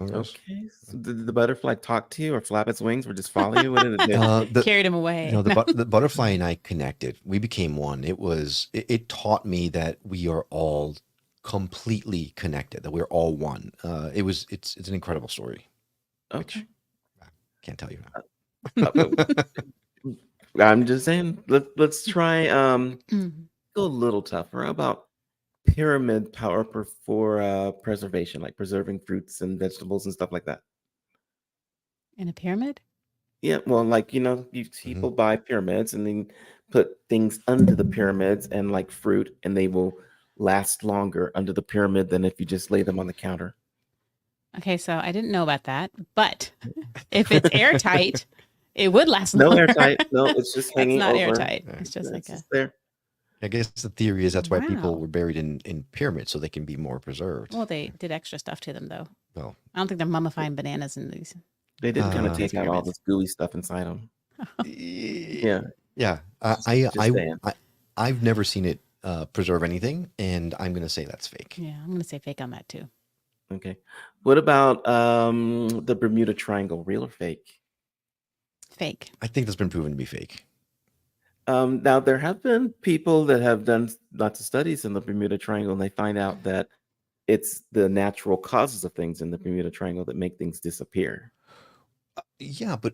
Speaker 1: Okay. So did the butterfly talk to you or flap its wings or just follow you? What did it do?
Speaker 3: Carried him away.
Speaker 2: You know, the butterfly and I connected. We became one. It taught me that we are all completely connected, that we're all one. It's an incredible story.
Speaker 1: Okay.
Speaker 2: I can't tell you now.
Speaker 1: I'm just saying, let's try
Speaker 3: Mhm.
Speaker 1: go a little tougher. How about pyramid power for preservation, like preserving fruits and vegetables and stuff like that?
Speaker 3: In a pyramid?
Speaker 1: Yeah, well, like people buy pyramids and then put things under the pyramids and like fruit, and they will last longer under the pyramid than if you just lay them on the counter.
Speaker 3: Okay, so I didn't know about that, but if it's airtight, it would last
Speaker 1: No
Speaker 3: longer.
Speaker 1: airtight. No, it's just
Speaker 3: That's
Speaker 1: hanging
Speaker 3: not
Speaker 1: over.
Speaker 3: airtight.
Speaker 2: Yeah.
Speaker 3: It's just like
Speaker 1: It's
Speaker 3: a.
Speaker 1: just there.
Speaker 2: I guess the theory is that's why people
Speaker 3: Wow.
Speaker 2: were buried in pyramids so they can be more preserved.
Speaker 3: Well, they did extra stuff to them, though.
Speaker 2: Well,
Speaker 3: I don't think they're mummifying bananas in these.
Speaker 1: They did kind of
Speaker 2: Uh,
Speaker 1: take out all
Speaker 3: pyramids.
Speaker 1: this gooey stuff inside them. Yeah,
Speaker 2: yeah.
Speaker 1: just saying.
Speaker 2: I've never seen it preserve anything, and I'm gonna say that's fake.
Speaker 3: Yeah, I'm going to say fake on that too.
Speaker 1: Okay. What about the Bermuda Triangle, real or fake?
Speaker 3: Fake.
Speaker 2: I think that's been proven to be fake.
Speaker 1: Now there have been people that have done lots of studies in the Bermuda Triangle, and they find out that it's the natural causes of things in the Bermuda Triangle that make things disappear.
Speaker 2: Yeah, but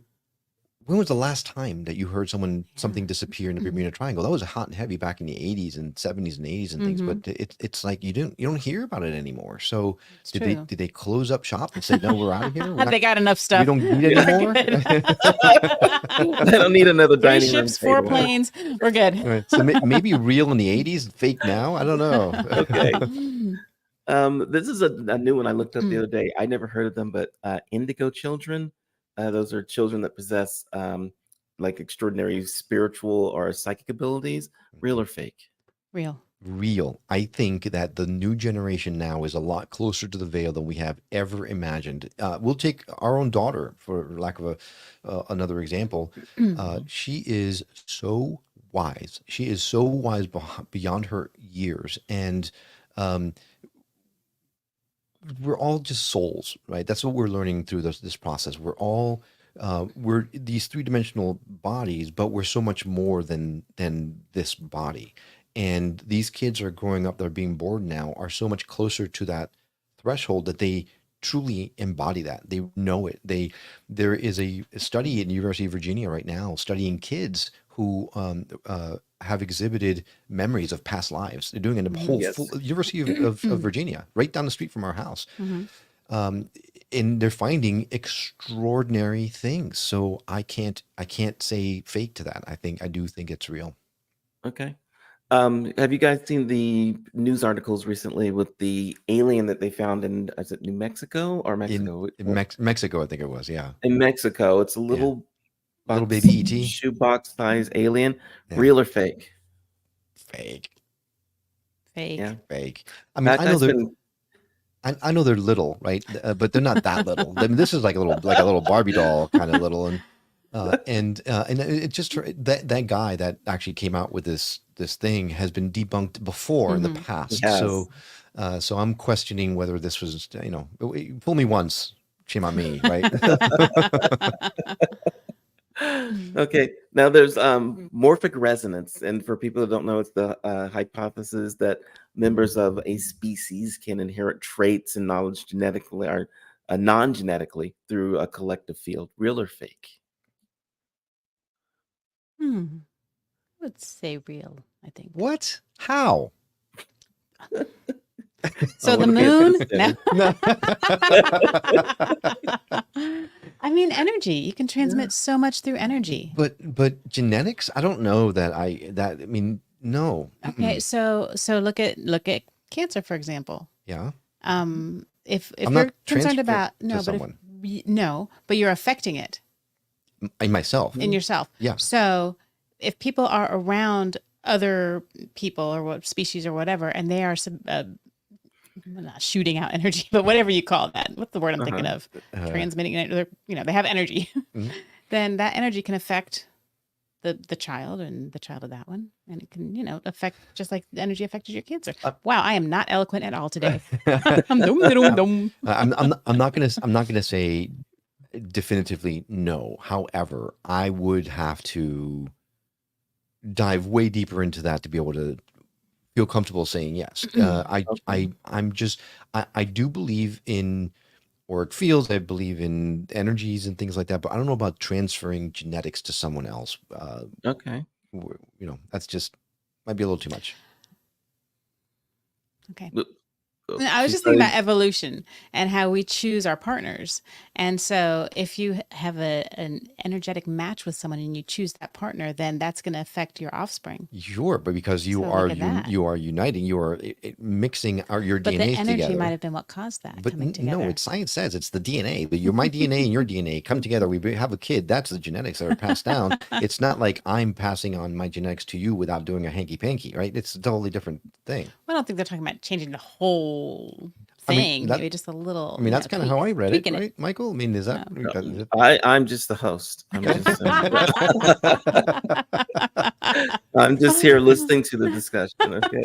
Speaker 2: when was the last time that you heard something disappear in the Bermuda Triangle? That was hot and heavy back in the 80s and 70s and 80s and things, but it's like you don't hear about it anymore. So
Speaker 3: It's
Speaker 2: did
Speaker 3: true.
Speaker 2: they close up shop and say no, we're out of here?
Speaker 3: They got enough
Speaker 2: We
Speaker 3: stuff.
Speaker 2: don't need anymore.
Speaker 1: I don't need another
Speaker 3: 3
Speaker 1: dining room
Speaker 3: ships, 4
Speaker 1: table.
Speaker 3: planes. We're good.
Speaker 2: All right, so maybe real in the 80s, fake now. I don't know.
Speaker 1: Okay. This is a new one I looked up the other day. I never heard of them, but indigo children. Those are children that possess like extraordinary spiritual or psychic abilities, real or fake?
Speaker 3: Real.
Speaker 2: Real. I think that the new generation now is a lot closer to the veil than we have ever imagined. We'll take our own daughter, for lack of another example. She is so wise. She is so wise beyond her years, and um, we're all just souls, right? That's what we're learning through this process. We're these three-dimensional bodies, but we're so much more than this body. And these kids are growing up, they're being born now, are so much closer to that threshold that they truly embody that. They know it. There is a study at the University of Virginia right now studying kids who have exhibited memories of past lives. They're doing it in the whole
Speaker 1: Yes.
Speaker 2: full University of Virginia, right down the street from our house. And they're finding extraordinary things. So I can't say fake to that. I do think it's real.
Speaker 1: Okay. Have you guys seen the news articles recently with the alien that they found in, is it New Mexico or Mexico?
Speaker 2: Mexico, I think it was. Yeah,
Speaker 1: In Mexico, it's a
Speaker 2: yeah.
Speaker 1: little
Speaker 2: Little
Speaker 1: box,
Speaker 2: baby ET.
Speaker 1: shoebox size alien.
Speaker 2: Yeah.
Speaker 1: Real or fake?
Speaker 2: Fake.
Speaker 3: Fake.
Speaker 1: Yeah.
Speaker 2: Fake. I mean,
Speaker 1: That
Speaker 2: I know
Speaker 1: guy's
Speaker 2: they're
Speaker 1: been
Speaker 2: I know they're little, right? But they're not that little. I mean, this is like a little Barbie doll kind of little, and it just that guy that actually came out with this thing has been debunked before in the past.
Speaker 1: Yes.
Speaker 2: So I'm questioning whether this was, fool me once, shame on me, right?
Speaker 1: Okay. Now there's morphic resonance, and for people that don't know, it's the hypothesis that members of a species can inherit traits and knowledge genetically or non-genetically through a collective field. Real or fake?
Speaker 3: I would say real, I think.
Speaker 2: What? How?
Speaker 3: So
Speaker 1: I
Speaker 3: the
Speaker 1: wanna be a
Speaker 3: moon?
Speaker 1: Christian.
Speaker 3: No. I mean, energy. You can transmit so much through energy.
Speaker 2: But genetics? I don't know no.
Speaker 3: Okay, so look at cancer, for example.
Speaker 2: Yeah.
Speaker 3: If
Speaker 2: I'm
Speaker 3: you're
Speaker 2: not
Speaker 3: concerned
Speaker 2: transferring
Speaker 3: about
Speaker 2: to
Speaker 3: no, but
Speaker 2: someone.
Speaker 3: but you're affecting it
Speaker 2: In myself.
Speaker 3: in yourself.
Speaker 2: Yeah.
Speaker 3: So if people are around other people or what species or whatever, and they are not shooting out energy, but whatever you call that, what's the word I'm thinking of? Transmitting it, they have energy. Then that energy can affect the child and the child of that one, and it can affect just like the energy affected your cancer. Wow, I am not eloquent at all today. I'm dumb.
Speaker 2: I'm not gonna say definitively no. However, I would have to dive way deeper into that to be able to feel comfortable saying yes. I do believe in, or it feels, I believe in energies and things like that, but I don't know about transferring genetics to someone else.
Speaker 1: Okay.
Speaker 2: That's just might be a little too much.
Speaker 3: Okay.
Speaker 1: But-
Speaker 3: I was just thinking about evolution and how we choose our partners. And so if you have an energetic match with someone and you choose that partner, then that's going to affect your offspring.
Speaker 2: Sure, but because you
Speaker 3: So
Speaker 2: are
Speaker 3: look at that.
Speaker 2: you are uniting, you are mixing your
Speaker 3: But the
Speaker 2: DNAs
Speaker 3: energy
Speaker 2: together.
Speaker 3: might have been what caused that
Speaker 2: But
Speaker 3: coming together.
Speaker 2: no, science says it's the DNA. My DNA and your DNA come together. We have a kid. That's the genetics that are passed down. It's not like I'm passing on my genetics to you without doing a hanky panky, right? It's a totally different thing.
Speaker 3: I don't think they're talking about changing the whole thing. Maybe just a little.
Speaker 2: That's kind of how I read it,
Speaker 3: tweaking
Speaker 2: right, Michael? I mean, is that?
Speaker 1: I'm just the host. I'm just here listening to the discussion. Okay.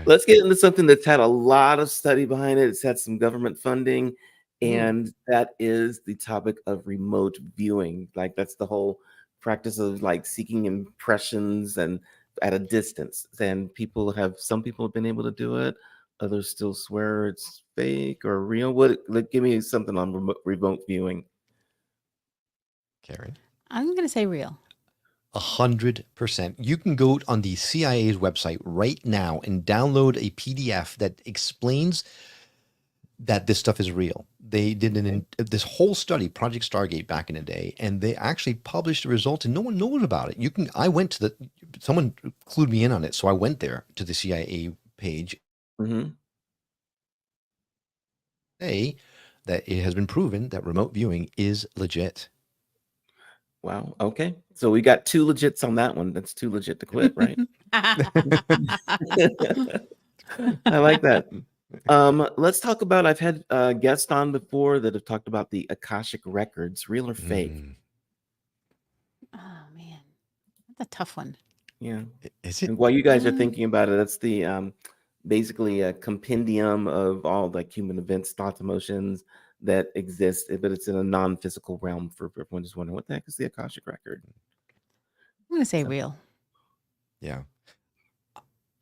Speaker 1: Let's get into something that's had a lot of study behind it. It's had some government funding, and that is the topic of remote viewing. Like, that's the whole practice of like seeking impressions and at a distance. And some people have been able to do it. Others still swear it's fake or real. Give me something on remote viewing.
Speaker 2: Karen?
Speaker 3: I'm going to say real.
Speaker 2: 100%. You can go on the CIA's website right now and download a PDF that explains that this stuff is real. They did this whole study, Project Stargate, back in the day, and they actually published the results, and no one knows about it. Someone clued me in on it, so I went there to the CIA page. Say that it has been proven that remote viewing is legit.
Speaker 1: Wow. Okay. So we got 2 legits on that one. That's too legit to quit, right? I like that. Let's talk about, I've had guests on before that have talked about the Akashic records, real or fake.
Speaker 2: Mm.
Speaker 3: Oh man, that's a tough one.
Speaker 1: Yeah.
Speaker 2: Is it?
Speaker 1: And while you guys are thinking about it, that's the basically a compendium of all like human events, thoughts, emotions that exist, but it's in a non-physical realm for everyone just wondering what the heck is the Akashic record?
Speaker 3: I'm gonna say
Speaker 1: So,
Speaker 3: real.
Speaker 2: Yeah.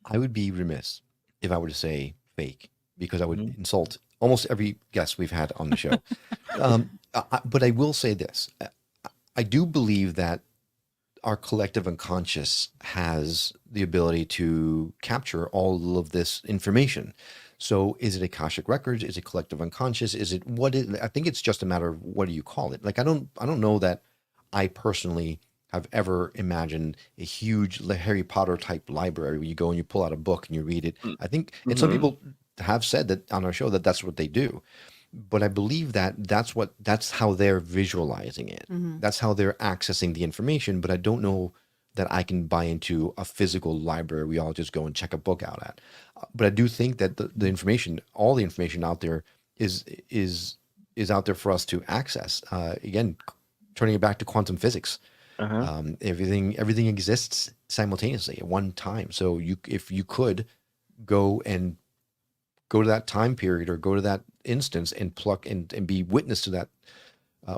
Speaker 2: I would be remiss if I were to say fake because I would
Speaker 1: mhm.
Speaker 2: insult almost every guest we've had on the show. But I will say this. I do believe that our collective unconscious has the ability to capture all of this information. So is it Akashic records? Is it collective unconscious? Is it what is, I think it's just a matter of what do you call it? Like I don't know that I personally have ever imagined a huge Harry Potter type library where you go and you pull out a book and you read it. I think, and some
Speaker 1: Mhm.
Speaker 2: people have said that on our show that that's what they do. But I believe that that's how they're visualizing it.
Speaker 3: Mm-hmm.
Speaker 2: That's how they're accessing the information. But I don't know that I can buy into a physical library we all just go and check a book out at. But I do think that the information, all the information out there, is out there for us to access. Again, turning it back to quantum physics,
Speaker 1: Uh-huh.
Speaker 2: everything exists simultaneously at one time. So if you could go to that time period or go to that instance and pluck and be witness to that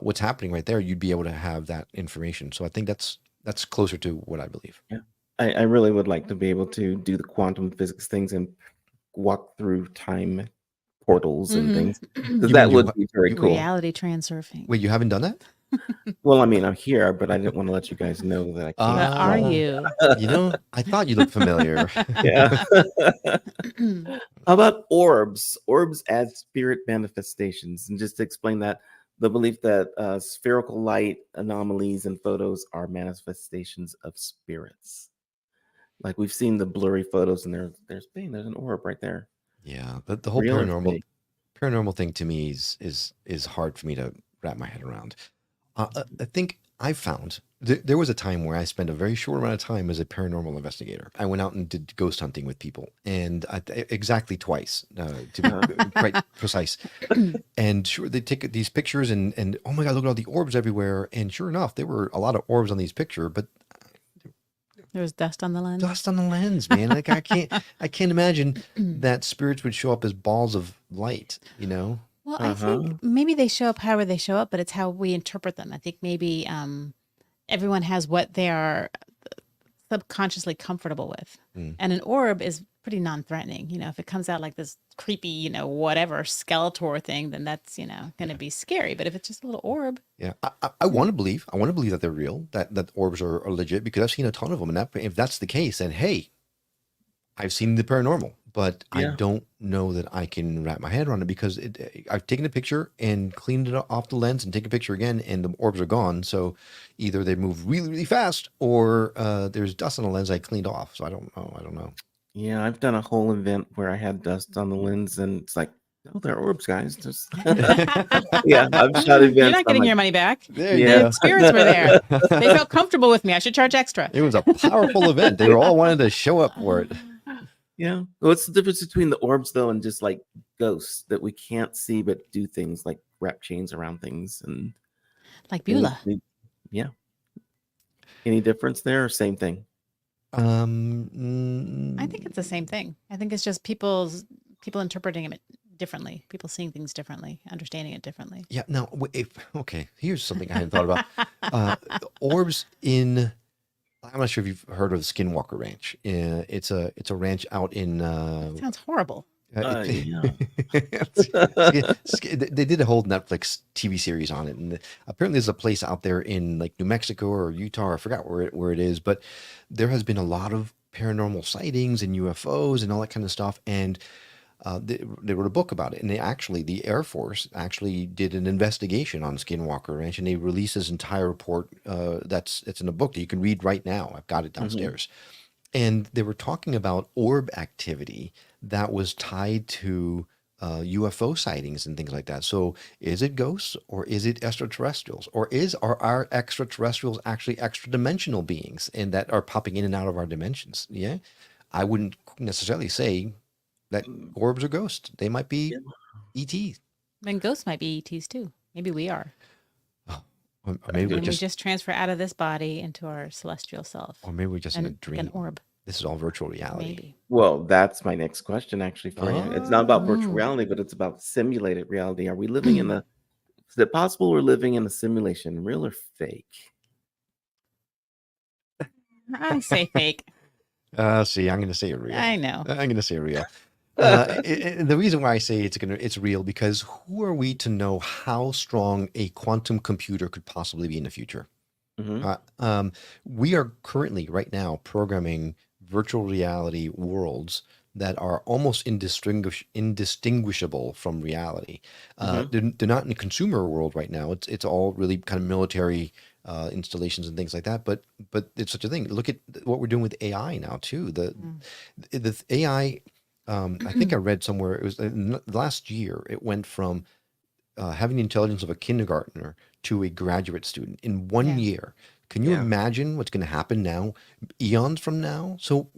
Speaker 2: what's happening right there, you'd be able to have that information. So I think that's closer to what I believe.
Speaker 1: Yeah. I really would like to be able to do the quantum physics things and walk through time portals and things, because
Speaker 2: You
Speaker 1: that
Speaker 2: mean
Speaker 1: would be very cool.
Speaker 3: Reality transurfing.
Speaker 2: Wait, you haven't done that?
Speaker 1: Well, I mean, I'm here, but I didn't want to let you guys know that I can't.
Speaker 3: But are you?
Speaker 2: You know, I thought you looked familiar.
Speaker 1: Yeah. How about orbs? Orbs as spirit manifestations. And just to explain that, the belief that spherical light anomalies and photos are manifestations of spirits. Like we've seen the blurry photos, and there's an orb right there.
Speaker 2: Yeah, the whole
Speaker 1: Real or
Speaker 2: paranormal
Speaker 1: fake?
Speaker 2: thing to me is hard for me to wrap my head around. I think I found there was a time where I spent a very short amount of time as a paranormal investigator. I went out and did ghost hunting with people, and exactly twice, to be quite precise. And sure, they take these pictures, and oh my God, look at all the orbs everywhere. And sure enough, there were a lot of orbs on these pictures, but
Speaker 3: There was dust on the lens.
Speaker 2: dust on the lens, man. Like I can't imagine that spirits would show up as balls of light, you know?
Speaker 3: Well, I think maybe they show up however they show up, but it's how we interpret them. I think maybe everyone has what they are subconsciously comfortable with. And an orb is pretty non-threatening. You know, if it comes out like this creepy, whatever Skeletor thing, then that's, going to be scary. But if it's just a little orb.
Speaker 2: Yeah. I want to believe that they're real, that orbs are legit, because I've seen a ton of them. And if that's the case, then hey, I've seen the paranormal, but I don't know that I can wrap my head around it, because I've taken a picture and cleaned it off the lens and take a picture again, and the orbs are gone. So either they move really, really fast, or there's dust on the lens I cleaned off. So I don't know.
Speaker 1: Yeah, I've done a whole event where I had dust on the lens, and it's like, oh, they're orbs, guys. Just yeah, I've shot events.
Speaker 3: You're not getting your money back.
Speaker 2: There you go.
Speaker 3: The spirits were there. They felt comfortable with me. I should charge extra.
Speaker 2: It was a powerful event. They were all wanted to show up for it.
Speaker 1: Yeah. What's the difference between the orbs, though, and just like ghosts that we can't see but do things like wrap chains around things and
Speaker 3: like Beulah?
Speaker 1: Yeah. Any difference there or same thing?
Speaker 3: I think it's the same thing. I think it's just people interpreting it differently, people seeing things differently, understanding it differently.
Speaker 2: Yeah. Now, okay, here's something I hadn't thought about. Orbs in. I'm not sure if you've heard of the Skinwalker Ranch. It's a ranch out in.
Speaker 3: Sounds horrible.
Speaker 1: Yeah.
Speaker 2: They did a whole Netflix TV series on it, and apparently there's a place out there in like New Mexico or Utah. I forgot where it is, but there has been a lot of paranormal sightings and UFOs and all that kind of stuff. And they wrote a book about it, and the Air Force actually did an investigation on Skinwalker Ranch, and they released this entire report. It's in a book that you can read right now. I've got it downstairs. And they were talking about orb activity that was tied to UFO sightings and things like that. So is it ghosts or is it extraterrestrials, or are our extraterrestrials actually extra dimensional beings and that are popping in and out of our dimensions? Yeah, I wouldn't necessarily say that orbs are ghosts. They might be ET.
Speaker 3: And ghosts might be ETs too. Maybe we are.
Speaker 2: Or maybe
Speaker 3: And we just transfer out of this body into our celestial self.
Speaker 2: or maybe we're just in a
Speaker 3: And
Speaker 2: dream.
Speaker 3: an orb.
Speaker 2: This is all virtual reality.
Speaker 3: Maybe.
Speaker 1: Well, that's my next question actually for you. It's not about virtual
Speaker 3: Mm.
Speaker 1: reality, but it's about simulated reality. Are we living in a, is it possible we're living in a simulation, real or fake?
Speaker 3: I say fake.
Speaker 2: See, I'm going to say real.
Speaker 3: I know.
Speaker 2: I'm going to say real. The reason why I say it's real, because who are we to know how strong a quantum computer could possibly be in the future?
Speaker 1: Mhm.
Speaker 2: We are currently right now programming virtual reality worlds that are almost indistinguishable from reality. They're not in the consumer world right now. It's all really kind of military installations and things like that. But it's such a thing. Look at what we're doing with AI now too. The AI. I think I read somewhere it was last year. It went from having the intelligence of a kindergartner to a graduate student in 1 year. Can you imagine what's going to happen now, eons from now? So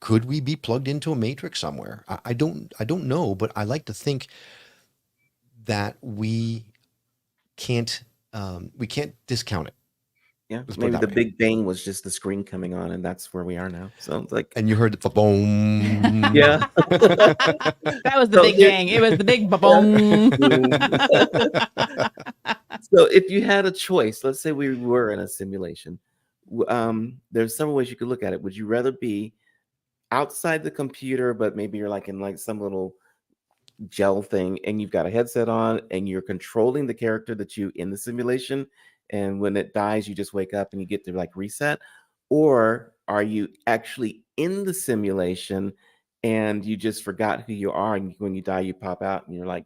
Speaker 2: could we be plugged into a matrix somewhere? I don't know, but I like to think that we can't discount it.
Speaker 1: Yeah,
Speaker 2: Let's put it
Speaker 1: maybe
Speaker 2: that
Speaker 1: the
Speaker 2: way.
Speaker 1: Big Bang was just the screen coming on, and that's where we are now. So it's like,
Speaker 2: And you heard the boom.
Speaker 1: yeah.
Speaker 3: That was the
Speaker 1: So
Speaker 3: big
Speaker 1: here-
Speaker 3: bang. It was the big ba-boom.
Speaker 1: So if you had a choice, let's say we were in a simulation, there's several ways you could look at it. Would you rather be outside the computer, but maybe you're like in like some little gel thing and you've got a headset on and you're controlling the character that you in the simulation, and when it dies you just wake up and you get to like reset? Or are you actually in the simulation and you just forgot who you are, and when you die you pop out and you're like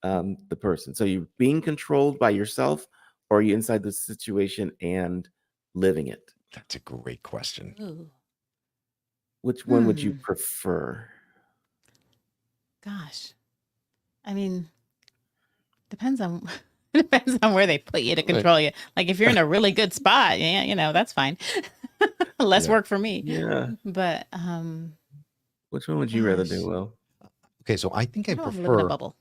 Speaker 1: the person? So you're being controlled by yourself, or are you inside the situation and living it?
Speaker 2: That's a great question.
Speaker 3: Ooh,
Speaker 1: Which one would you
Speaker 3: Hmm.
Speaker 1: prefer?
Speaker 3: gosh. I mean, depends on depends on where they put you to control you. Like if you're in a really good spot, yeah, that's fine. Less
Speaker 2: Yeah.
Speaker 3: work for me.
Speaker 1: Yeah.
Speaker 3: But
Speaker 1: Which one would you rather do,
Speaker 3: Gosh.
Speaker 1: Will?
Speaker 2: Okay, so I think I
Speaker 3: I don't want to live in a
Speaker 2: prefer.
Speaker 3: bubble.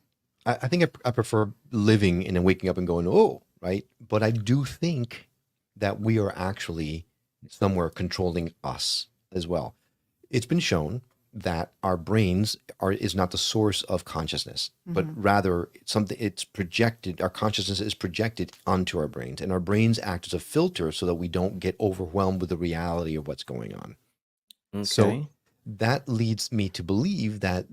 Speaker 2: I think I prefer living and then waking up and going, oh, right. But I do think that we are actually somewhere controlling us as well. It's been shown that our brains is not the source of consciousness, but rather it's projected. Our consciousness is projected onto our brains, and our brains act as a filter so that we don't get overwhelmed with the reality of what's going on. So
Speaker 1: Okay.
Speaker 2: that leads me to believe that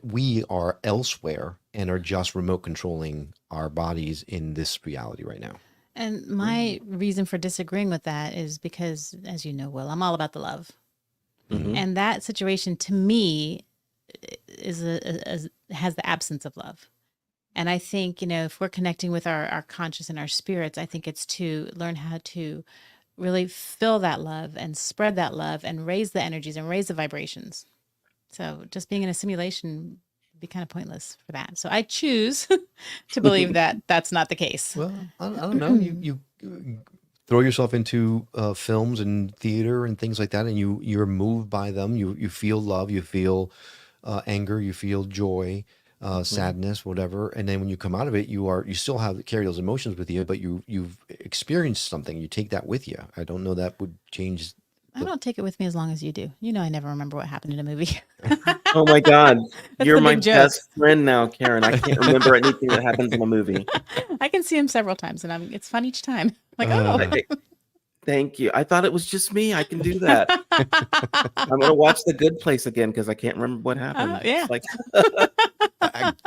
Speaker 2: we are elsewhere and are just remote controlling our bodies in this reality right now.
Speaker 3: And my reason for disagreeing with that is because, as you know, Will, I'm all about the love.
Speaker 1: Mhm.
Speaker 3: And that situation to me is has the absence of love. And I think, if we're connecting with our conscious and our spirits, I think it's to learn how to really feel that love and spread that love and raise the energies and raise the vibrations. So just being in a simulation would be kind of pointless for that. So I choose to believe that that's not the case.
Speaker 2: Well, I don't know. You throw yourself into films and theater and things like that, and you're moved by them. You feel love, you feel anger, you feel joy, sadness, whatever. And then when you come out of it, you still carry those emotions with you, but you've experienced something. You take that with you. I don't know that would change.
Speaker 3: I don't take it with me as long as you do. I never remember what happened in a movie.
Speaker 1: Oh my God.
Speaker 3: That's
Speaker 1: You're
Speaker 3: the
Speaker 1: my
Speaker 3: big joke.
Speaker 1: best friend now, Karen. I can't remember anything that happens in a movie.
Speaker 3: I can see him several times, and it's fun each time. Like,
Speaker 1: Thank you. I thought it was just me. I can do that. I'm going to watch The Good Place again because I can't remember what happened.
Speaker 3: yeah.
Speaker 1: It's like,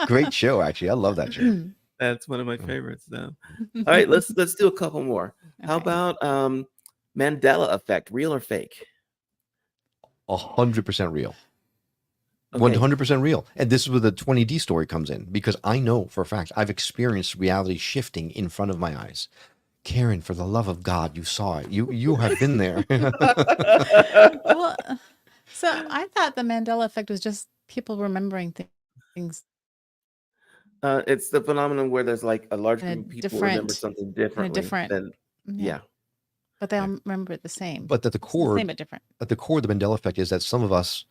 Speaker 2: Great show, actually. I love that show.
Speaker 1: that's one of my favorites now. All right, let's do a couple more. How
Speaker 3: Okay.
Speaker 1: about Mandela effect, real or fake?
Speaker 2: 100% real.
Speaker 1: Okay.
Speaker 2: 100% real. And this is where the 20D story comes in, because I know for a fact I've experienced reality shifting in front of my eyes. Karen, for the love of God, you saw it. You have been there.
Speaker 3: Well, so I thought the Mandela effect was just people remembering things things
Speaker 1: It's the phenomenon where there's like a large
Speaker 3: in a
Speaker 1: group of people remember
Speaker 3: different,
Speaker 1: something differently than,
Speaker 3: yeah,
Speaker 1: yeah.
Speaker 3: but they all
Speaker 2: Right.
Speaker 3: remember it the same.
Speaker 2: But at the
Speaker 3: It's the
Speaker 2: core,
Speaker 3: same but different.
Speaker 2: of the Mandela effect is that some of us,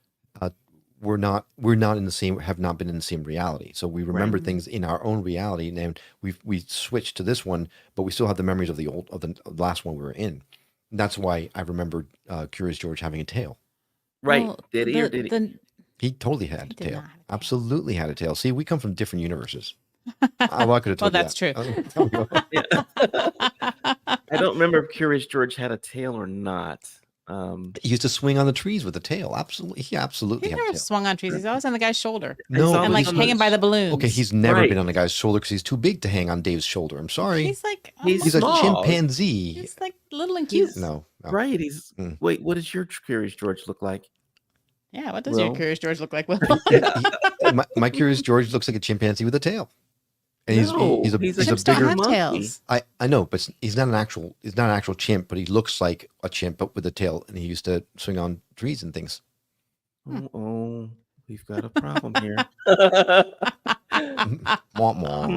Speaker 2: we're not in the same, have not been in the same reality. So we remember
Speaker 3: Right.
Speaker 2: things in our own reality, and we switched to this one, but we still have the memories of the last one we were in. And that's why I remember Curious George having a tail.
Speaker 1: Right.
Speaker 3: Well,
Speaker 1: Did he or did he?
Speaker 2: He totally had
Speaker 3: he
Speaker 2: a
Speaker 3: did
Speaker 2: tail.
Speaker 3: not have a tail.
Speaker 2: Absolutely had a tail. See, we come from different universes. Well, I could have
Speaker 3: Well,
Speaker 2: told you
Speaker 3: that's
Speaker 2: that.
Speaker 3: true.
Speaker 1: I don't remember if Curious George had a tail or not.
Speaker 2: He used to swing on the trees with a tail. Absolutely, he absolutely
Speaker 3: He
Speaker 2: had a
Speaker 3: never
Speaker 2: tail.
Speaker 3: swung on trees. He's always on the guy's shoulder.
Speaker 2: No,
Speaker 1: saw
Speaker 3: And
Speaker 1: him
Speaker 3: like
Speaker 1: on
Speaker 3: hanging by the balloons.
Speaker 2: Okay, he's never been
Speaker 1: Right.
Speaker 2: on a guy's shoulder because he's too big to hang on Dave's shoulder. I'm sorry.
Speaker 3: He's like
Speaker 1: He's
Speaker 2: He's a
Speaker 1: small.
Speaker 2: chimpanzee.
Speaker 3: He's like little and cute.
Speaker 2: No.
Speaker 1: Right. He's
Speaker 2: Mm.
Speaker 1: wait. What does your Curious George look like?
Speaker 3: Yeah, what does your
Speaker 1: Will?
Speaker 3: Curious George look like, Will?
Speaker 2: My Curious George looks like a chimpanzee with a tail, and he's
Speaker 1: No,
Speaker 2: a
Speaker 1: he's a
Speaker 3: Chimps
Speaker 2: bigger.
Speaker 3: don't have
Speaker 1: monkey.
Speaker 3: tails.
Speaker 2: I know, but he's not an actual chimp, but he looks like a chimp, but with a tail, and he used to swing on trees and things.
Speaker 1: Oh, we've got a problem here.
Speaker 2: Wah, wah.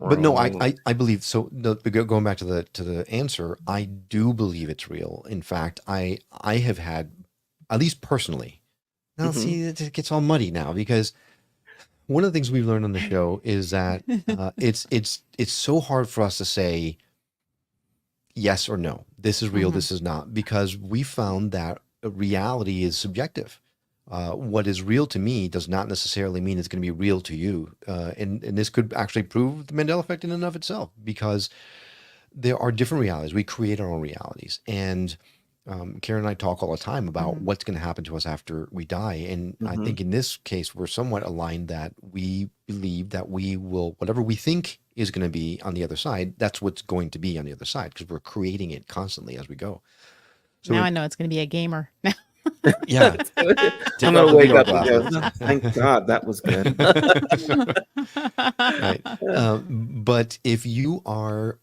Speaker 2: But no, I believe so. Going back to the answer, I do believe it's real. In fact, I have had, at least personally. Now, see, it gets all muddy now because one of the things we've learned on the show is that it's so hard for us to say yes or no. This is real. This is not, because we found that reality is subjective. What is real to me does not necessarily mean it's going to be real to you. And this could actually prove the Mandela effect in and of itself, because there are different realities. We create our own realities. And Karen and I talk all the time about what's going to happen to us after we die. And I think in this case, we're somewhat aligned that we believe that we will, whatever we think is going to be on the other side, that's what's going to be on the other side, because we're creating it constantly as we go. So
Speaker 3: now I know it's going to be a gamer.
Speaker 2: yeah.
Speaker 1: I'm gonna wake up and go, thank God that was good.
Speaker 2: Right. But if you are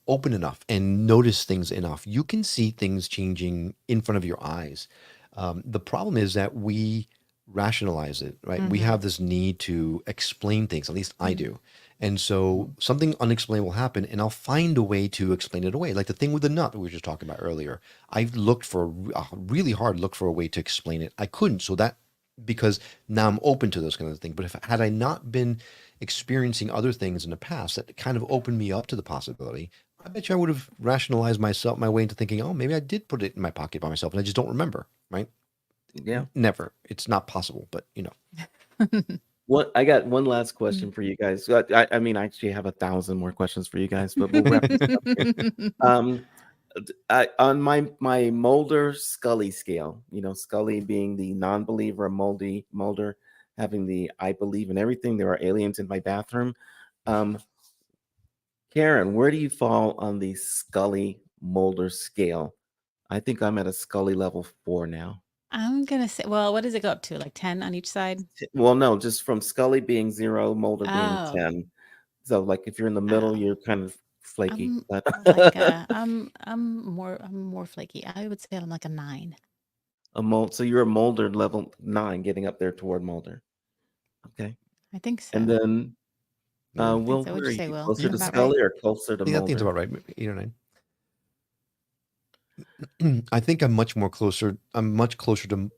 Speaker 2: open enough and notice things enough, you can see things changing in front of your eyes. The problem is that we rationalize it, right? We have this need to explain things, at least I do. And so something unexplained will happen, and I'll find a way to explain it away. Like the thing with the nut that we were just talking about earlier. I've looked for a really hard look for a way to explain it. I couldn't. So that, because now I'm open to those kinds of things. But had I not been experiencing other things in the past that kind of opened me up to the possibility, I bet you I would have rationalized my way into thinking, oh, maybe I did put it in my pocket by myself and I just don't remember, right?
Speaker 1: Yeah.
Speaker 2: Never. It's not possible, but you know.
Speaker 1: I got one last question for you guys. I mean, I actually have 1,000 more questions for you guys, but we'll wrap this up here. On my Mulder Scully scale, Scully being the non-believer, Mulder having the I believe in everything, there are aliens in my bathroom. Karen, where do you fall on the Scully Mulder scale? I think I'm at a Scully level 4 now.
Speaker 3: I'm going to say, well, what does it go up to? Like 10 on each side?
Speaker 1: Well, no, just from Scully being 0, Mulder being 10. So, like, if you're in the middle, you're kind of flaky.
Speaker 3: I'm more flaky. I would say I'm like a 9.
Speaker 1: So you're a Mulder level 9, getting up there toward Mulder. Okay.
Speaker 3: I think so.
Speaker 1: And then, Will,
Speaker 3: so.
Speaker 1: where
Speaker 3: What'd
Speaker 1: are
Speaker 3: you say,
Speaker 1: you?
Speaker 3: Will?
Speaker 1: Closer to
Speaker 3: About
Speaker 1: Scully
Speaker 3: right?
Speaker 1: or closer to
Speaker 2: I think that
Speaker 1: Mulder?
Speaker 2: seems about right. 8 or 9. I think I'm much closer to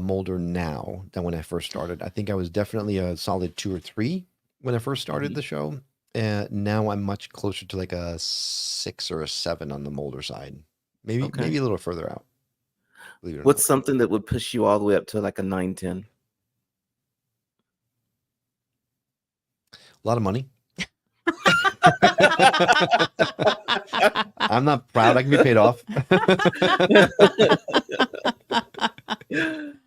Speaker 2: Mulder now than when I first started. I think I was definitely a solid 2 or 3 when I first started the show. Now I'm much closer to like a 6 or a 7 on the Mulder side. Maybe a little further out.
Speaker 1: What's something that would push you all the way up to like a 9, 10?
Speaker 2: A lot of money. I'm not proud. I can be paid off.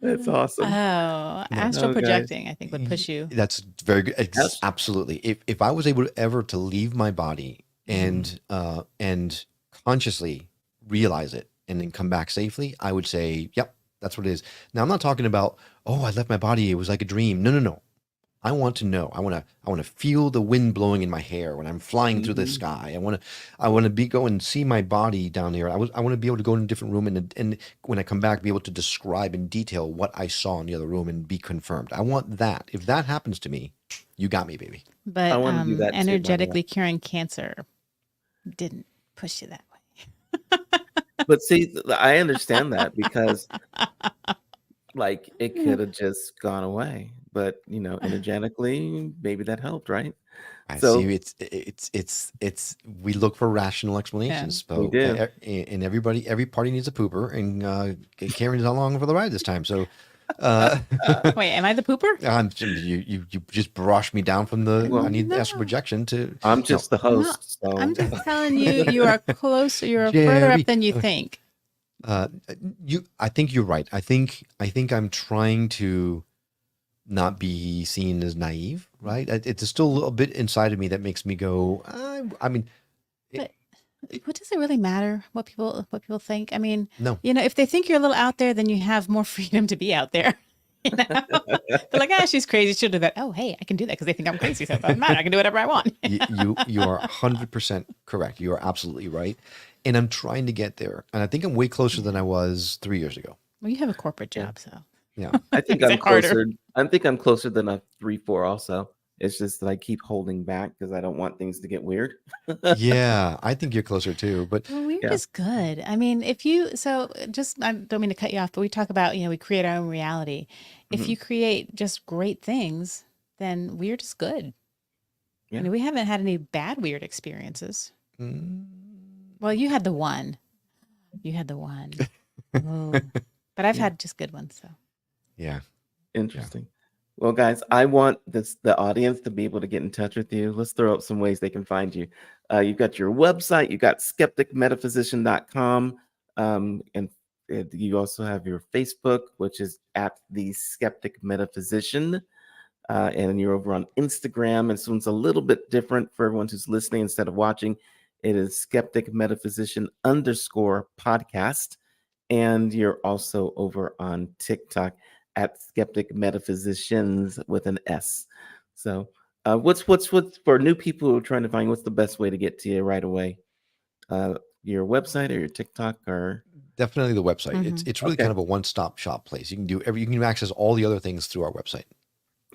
Speaker 1: That's awesome.
Speaker 3: Oh, astral projecting, I think, would push you.
Speaker 2: That's very good. Absolutely. If I was able ever to leave my body and consciously realize it and then come back safely, I would say, yep, that's what it is. Now, I'm not talking about, oh, I left my body, it was like a dream. No. I want to know. I want to feel the wind blowing in my hair when I'm flying through the sky. I want to go and see my body down there. I want to be able to go in a different room and when I come back, be able to describe in detail what I saw in the other room and be confirmed. I want that. If that happens to me, you got me, baby.
Speaker 3: But
Speaker 1: I wanna do that too, by the way.
Speaker 3: energetically curing cancer didn't push you that way.
Speaker 1: But see, I understand that because like it could have just gone away. But energetically, maybe that helped, right?
Speaker 2: I
Speaker 1: So
Speaker 2: see. It's. We look for rational explanations.
Speaker 1: we
Speaker 2: So,
Speaker 1: do.
Speaker 2: and every party needs a pooper, and Karen's not along for the ride this time. So, uh,
Speaker 3: Wait, am I the pooper?
Speaker 2: you just brushed me down from the.
Speaker 1: Well,
Speaker 2: I need the astral
Speaker 3: No.
Speaker 2: projection to.
Speaker 1: I'm
Speaker 2: No,
Speaker 1: just the host,
Speaker 3: I'm
Speaker 1: so
Speaker 3: just telling you, you are closer. You're further
Speaker 2: Jerry.
Speaker 3: up than you think.
Speaker 2: I think you're right. I think I'm trying to not be seen as naive, right? It's still a little bit inside of me that makes me go. I mean,
Speaker 3: But what does it really matter what people think? I mean,
Speaker 2: no.
Speaker 3: if they think you're a little out there, then you have more freedom to be out there. They're like, she's crazy. She'll do that. Oh, hey, I can do that because they think I'm crazy. So it doesn't matter. I can do whatever I want.
Speaker 2: You are 100% correct. You are absolutely right. And I'm trying to get there. And I think I'm way closer than I was 3 years ago.
Speaker 3: Well, you have a corporate job, so
Speaker 2: Yeah.
Speaker 1: I think
Speaker 3: Makes
Speaker 1: I'm
Speaker 3: it harder.
Speaker 1: closer. I think I'm closer than a 3-4 also. It's just that I keep holding back because I don't want things to get weird.
Speaker 2: Yeah. I think you're closer too. But
Speaker 3: well, weird
Speaker 1: Yeah.
Speaker 3: is good. I mean, I don't mean to cut you off, but we talk about, we create our own reality. If
Speaker 1: Mhm.
Speaker 3: you create just great things, then weird is good.
Speaker 1: Yeah.
Speaker 3: We haven't had any bad weird experiences.
Speaker 2: mm,
Speaker 3: Well, you had the one. Oh. But I've
Speaker 1: Yeah.
Speaker 3: had just good ones. So
Speaker 2: yeah.
Speaker 1: Interesting. Well, guys, I want the audience to be able to get in touch with you. Let's throw up some ways they can find you. You've got your website. You got skepticmetaphysician.com. And you also have your Facebook, which is at the Skeptic Metaphysician. And you're over on Instagram. And so it's a little bit different for everyone who's listening instead of watching. It is Skeptic Metaphysician _podcast. And you're also over on TikTok at Skeptic Metaphysicians with an S. So what's for new people who are trying to find, what's the best way to get to you right away? Your website or your TikTok or?
Speaker 2: Definitely the website.
Speaker 3: Mhm.
Speaker 2: It's really
Speaker 1: Okay.
Speaker 2: kind of a one-stop shop place. You can access all the other things through our website.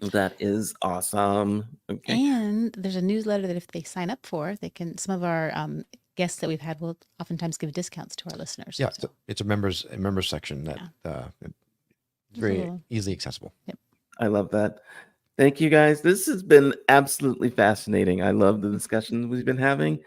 Speaker 1: That is awesome. Okay.
Speaker 3: And there's a newsletter that if they sign up for, some of our guests that we've had will oftentimes give discounts to our listeners.
Speaker 2: Yeah,
Speaker 3: So,
Speaker 2: it's a members section that it's very
Speaker 3: little-
Speaker 2: easily accessible.
Speaker 1: I love that. Thank you guys. This has been absolutely fascinating. I love the discussion we've been having.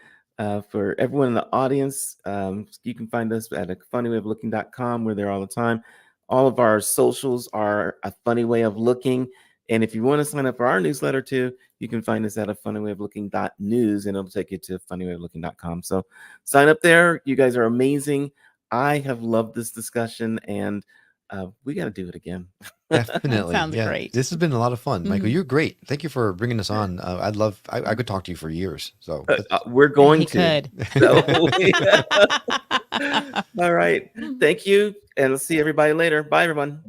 Speaker 1: For everyone in the audience, you can find us at AFunnyWayofLooking.com. We're there all the time. All of our socials are A Funny Way of Looking. And if you want to sign up for our newsletter too, you can find us at AFunnyWayofLooking.news, and it'll take you to FunnyWayofLooking.com. So sign up there. You guys are amazing. I have loved this discussion, and we got to do it again.
Speaker 2: Definitely.
Speaker 3: Sounds
Speaker 2: Yeah.
Speaker 3: great.
Speaker 2: This has been a lot of fun. Michael,
Speaker 3: Mhm.
Speaker 2: you're great. Thank you for bringing us on. I could talk to you for years. So
Speaker 1: We're going
Speaker 3: he
Speaker 1: to.
Speaker 3: could.
Speaker 1: So, all right. Thank you. And I'll see everybody later. Bye, everyone.